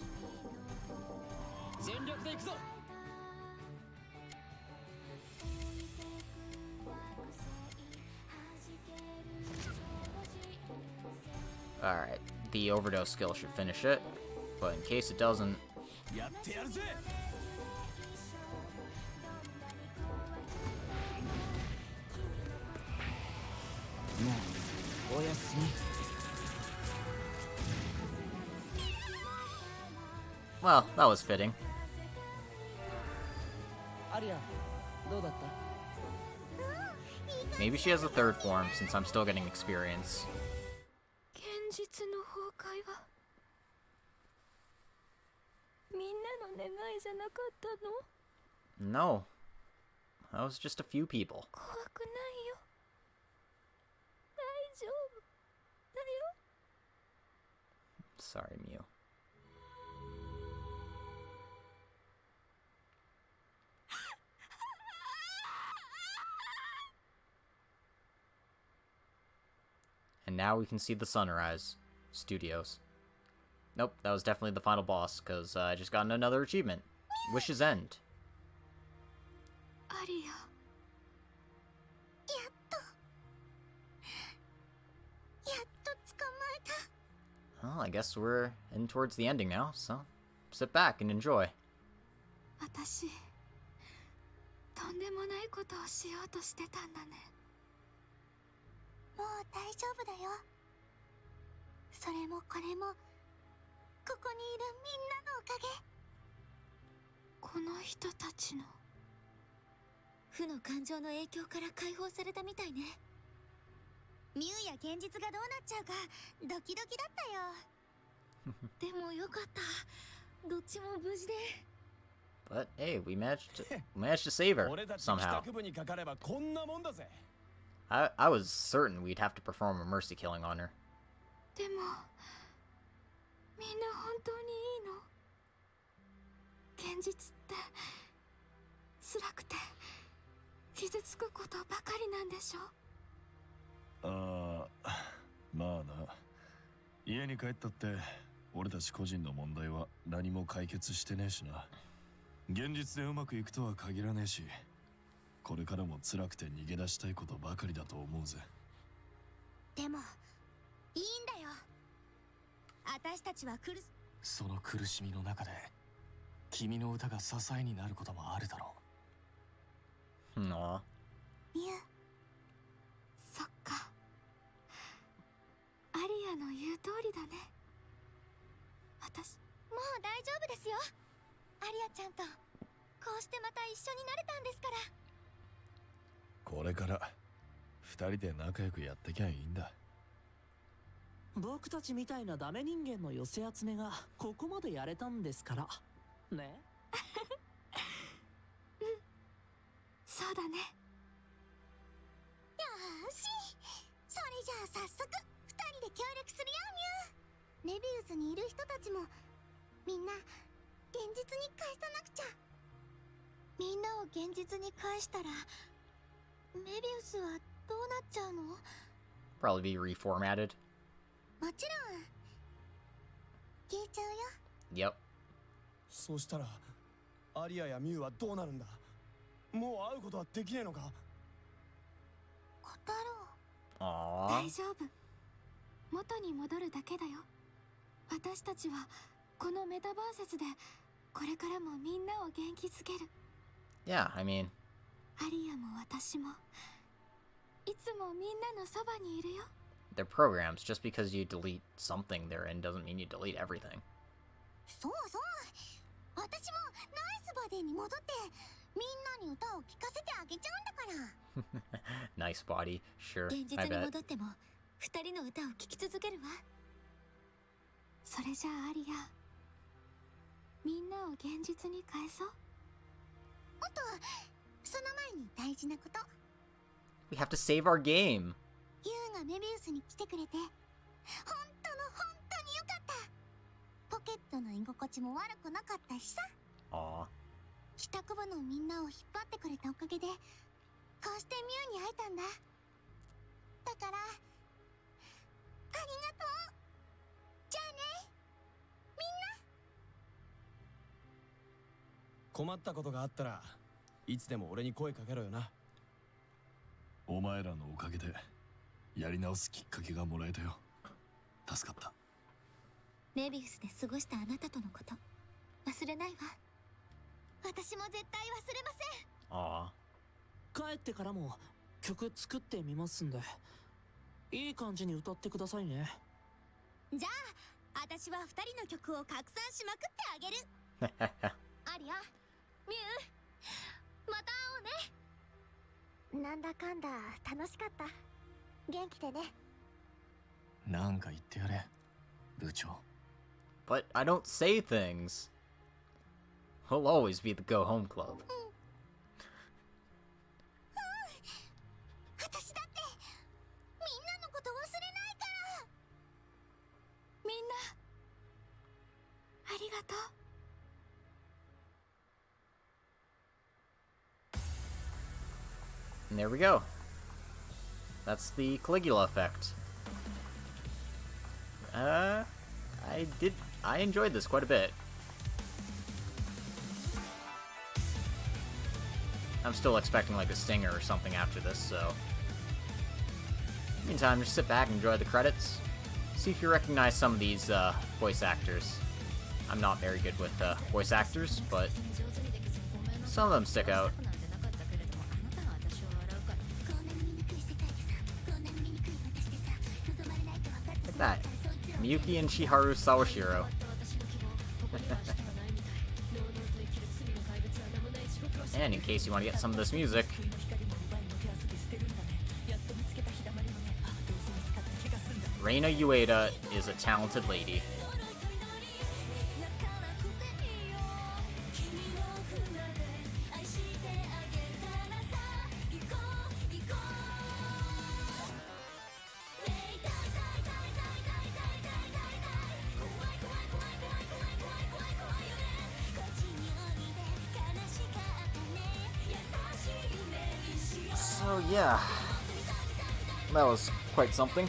Alright, the Overdose skill should finish it, but in case it doesn't... Well, that was fitting. Maybe she has a third form, since I'm still getting experience. No. That was just a few people. Sorry, Mew. And now we can see the Sunrise Studios. Nope, that was definitely the final boss, because I just got another achievement. Wish's End. Well, I guess we're in towards the ending now, so sit back and enjoy. But hey, we managed to save her somehow. I was certain we'd have to perform a mercy killing on her. でもみんな本当にいいの？現実って辛くて傷つくことばかりなんでしょ？ああ、まあな。家に帰ったって俺たち個人の問題は何も解決してねえしな。現実でうまくいくとは限らねえし、これからも辛くて逃げ出したいことばかりだと思うぜ。でもいいんだよ。私たちはその苦しみの中で君の歌が支えになることもあるだろう。Aw. ミュウ、そっか。アリアの言う通りだね。私もう大丈夫ですよ。アリアちゃんとこうしてまた一緒になれたんですから。これから二人で仲良くやってきゃいいんだ。僕たちみたいなダメ人間の寄せ集めがここまでやれたんですからね。うん、そうだね。よーし、それじゃあ早速二人で協力するよ、ミュウ。メビウスにいる人たちもみんな現実に返さなくちゃ。みんなを現実に返したらメビウスはどうなっちゃうの？ Probably be reformatted. もちろん消えちゃうYep. よ。そうしたらアリアやミュウはどうなるんだ？もう会うことはできねえのか？小太郎。Aww. 大丈夫。元に戻るだけだよ。私たちはこのメタバーセスでこれからもみんなを元気づける。Yeah, I mean... アリアも私もいつもみんなのそばにいるよ。They're programs. Just because you delete something they're in doesn't mean you delete everything. そうそう。私もナイスバディに戻ってみんなに歌を聴かせてあげちゃうんだから。Nice body. Sure, 現実 I に bet. 戻っても二人の歌を聴き続けるわ。それじゃあアリア、みんなを現実に返そう。あとその前に大事なこと。 We have to save our game. ユウがメビウスに来てくれて本当によかった。ポケットの居心地も悪くなかったしさ。 Aw. 帰宅部のみんなを引っ張ってくれたおかげでこうしてミュウに会えたんだ。だからありがとう。じゃあね、みんな。困ったことがあったらいつでも俺に声かけろよな。お前らのおかげでやり直すきっかけがもらえたよ。助かった。メビウスで過ごしたあなたとのこと忘れないわ。私も絶対忘れません。 Aw. 帰ってからも曲作ってみますんで、いい感じに歌ってくださいね。じゃあ私は二人の曲を拡散しまくってあげる。アリア、ミュウ、また会おうね。なんだかんだ楽しかった。元気でね。なんか言ってやれ、部長。 But I don't say things. We'll always be the Go Home Club. 私だってみんなのこと忘れないから。みんなありがとう。And there we go. That's the Caligula effect. I enjoyed this quite a bit. I'm still expecting like a stinger or something after this, so... Meantime, just sit back and enjoy the credits. See if you recognize some of these voice actors. I'm not very good with voice actors, but some of them stick out. Look at that. Miyuki and Chiharu Sawashiro. And in case you want to get some of this music, Reina Ueda is a talented lady. yeah. That was quite something.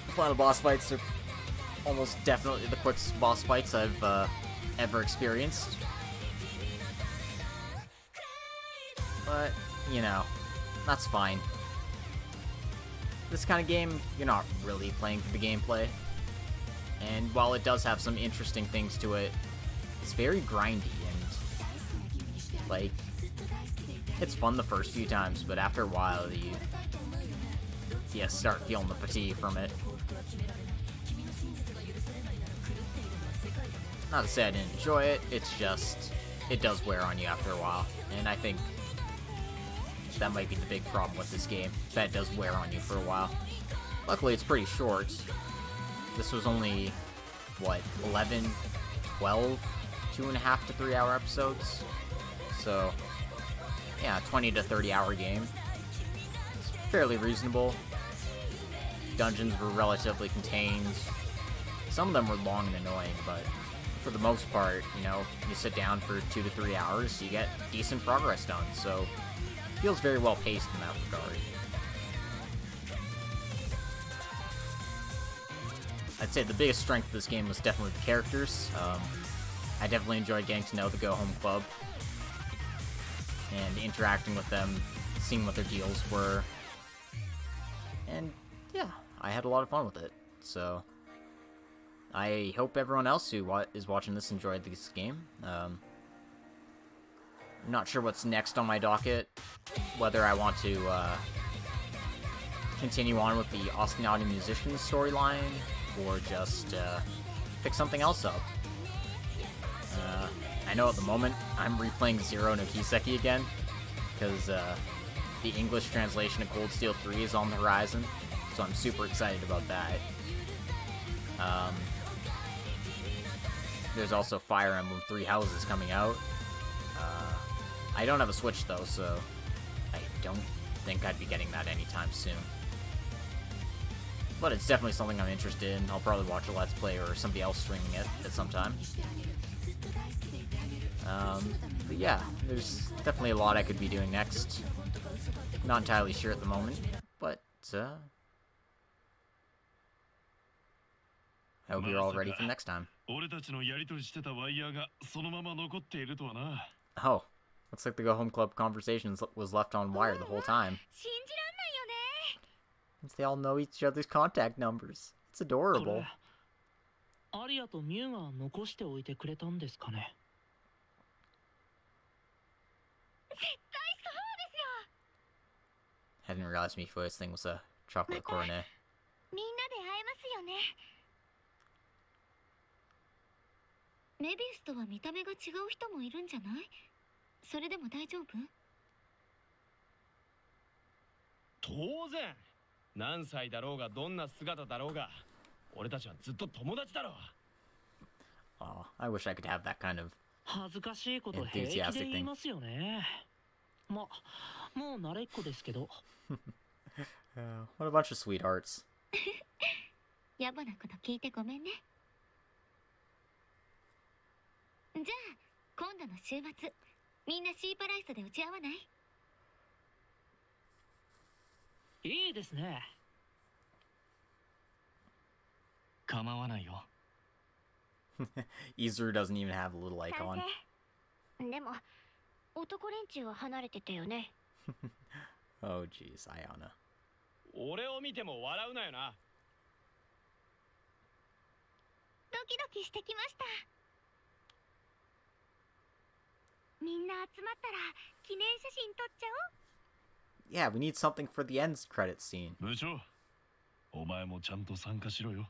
Final boss fights are almost definitely the quickest boss fights I've ever experienced. But, you know, that's fine. This kind of game, you're not really playing for the gameplay. And while it does have some interesting things to it, it's very grindy and, like, it's fun the first few times, but after a while, you start feeling the fatigue from it. Not to say I didn't enjoy it, it's just, it does wear on you after a while, and I think that might be the big problem with this game, that it does wear on you for a while. Luckily, it's pretty short. This was only, what, 11, 12, 2.5 to 3 hour episodes? So, yeah, 20 to 30 hour game. It's fairly reasonable. Dungeons were relatively contained. Some of them were long and annoying, but for the most part, you know, you sit down for 2 to 3 hours, you get decent progress done, so it feels very well paced in that regard. I'd say the biggest strength of this game was definitely the characters. I definitely enjoyed getting to know the Go Home Club and interacting with them, seeing what their deals were, and yeah, I had a lot of fun with it. So I hope everyone else who is watching this enjoyed this game. I'm not sure what's next on my docket, whether I want to continue on with the Ostinati Musicians storyline, or just pick something else up. I know at the moment I'm replaying Zero no Kiseki again, because the English translation of Cold Steel 3 is on the horizon, so I'm super excited about that. There's also Fire Emblem Three Houses coming out. I don't have a Switch though, so I don't think I'd be getting that anytime soon. But it's definitely something I'm interested in. I'll probably watch a Let's Play or somebody else streaming it at some time. But yeah, there's definitely a lot I could be doing next. Not entirely sure at the moment, but I hope you're all ready for next time. Oh, looks like the Go Home Club conversations was left on wire the whole time. Since they all know each other's contact numbers. It's adorable. I didn't realize Mifu's thing was a chocolate coronet. Aw, I wish I could have that kind of enthusiastic thing. What a bunch of sweethearts. 野暮なこと聞いてごめんね。じゃあ今度の週末みんなシーパライストで打ち合わない？いいですね。構わないよ。Izuru doesn't even have a little icon. でも男連中は離れてたよね。Oh jeez, Ayana. 俺を見ても笑うなよな。ドキドキしてきました。みんな集まったら記念写真撮っちゃおう。Yeah, we need something for the end credits scene. 部長、お前もちゃんと参加しろよ。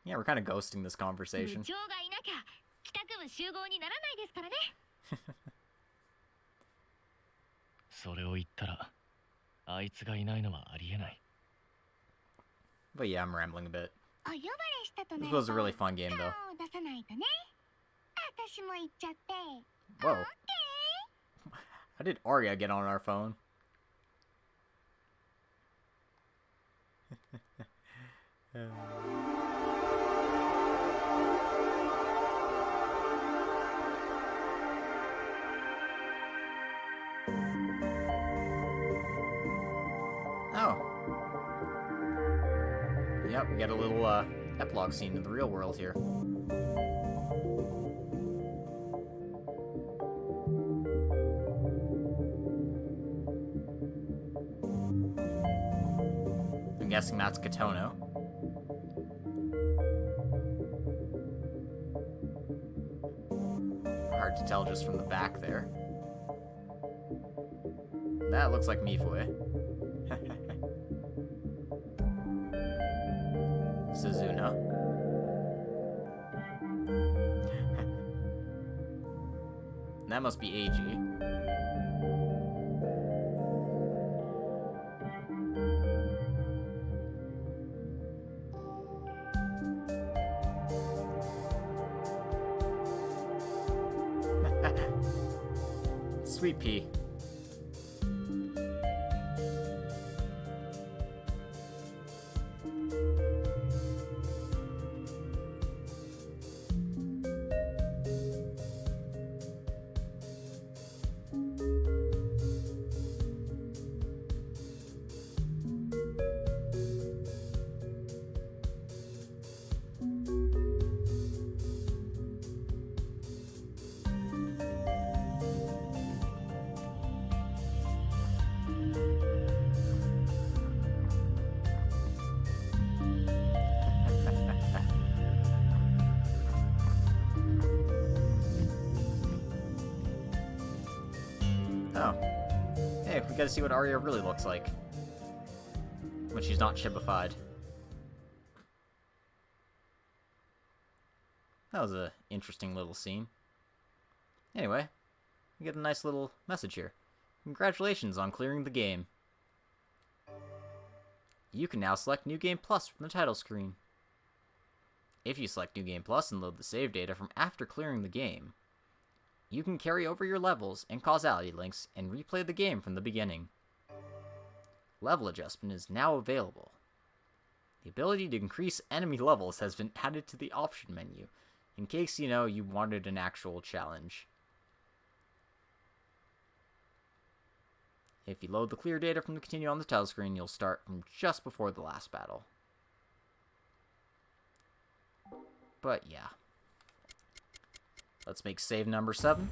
Yeah, we're kind of ghosting this conversation. 部長がいなきゃ帰宅部集合にならないですからね。それを言ったら、あいつがいないのはありえない。But yeah, I'm rambling a bit. お呼ばれしたとな This る was a really fun game, though. 顔を出さないとね。私も行っちゃって。Whoa. How did Arya get on our phone? Yep, we got a little epilogue scene in the real world here. I'm guessing that's Katono. Hard to tell just from the back there. That looks like Mifue. Suzuna. That must be AG. Sweet pea. Oh. Hey, we gotta see what Arya really looks like when she's not chibified. That was an interesting little scene. Anyway, we get a nice little message here. Congratulations on clearing the game. You can now select New Game Plus from the title screen. If you select New Game Plus and load the save data from after clearing the game, you can carry over your levels and causality links and replay the game from the beginning. Level adjustment is now available. The ability to increase enemy levels has been added to the option menu, in case you wanted an actual challenge. If you load the clear data from the continue on the title screen, you'll start from just before the last battle. But yeah. Let's make save number 7.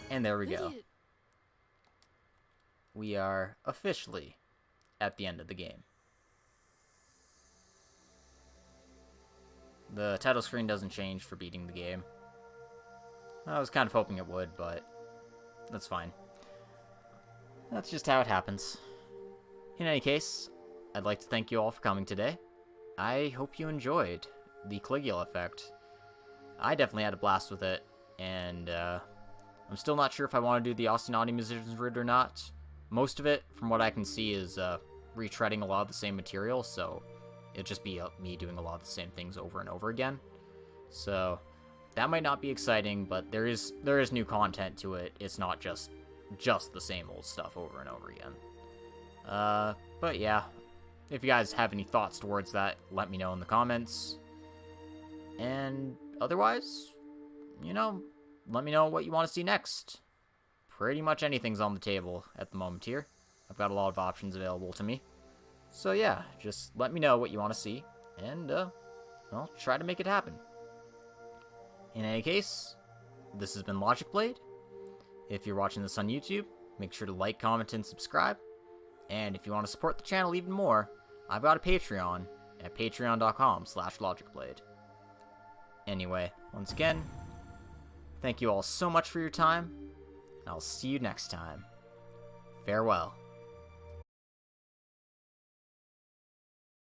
And there we go. We are officially at the end of the game. The title screen doesn't change for beating the game. I was kind of hoping it would, but that's fine. That's just how it happens. In any case, I'd like to thank you all for coming today. I hope you enjoyed the Caligula effect. I definitely had a blast with it, and I'm still not sure if I want to do the Ostinati Musician's Route or not. Most of it, from what I can see, is retreading a lot of the same material, so it'll just be me doing a lot of the same things over and over again. So that might not be exciting, but there is new content to it. It's not just the same old stuff over and over again. But yeah. If you guys have any thoughts towards that, let me know in the comments. And otherwise, let me know what you want to see next. Pretty much anything's on the table at the moment here. I've got a lot of options available to me. So yeah, just let me know what you want to see, and I'll try to make it happen. In any case, this has been Logic Blade. If you're watching this on YouTube, make sure to like, comment, and subscribe. And if you want to support the channel even more, I've got a Patreon at patreon.com/logicblade. Anyway, once again, thank you all so much for your time. I'll see you next time. Farewell.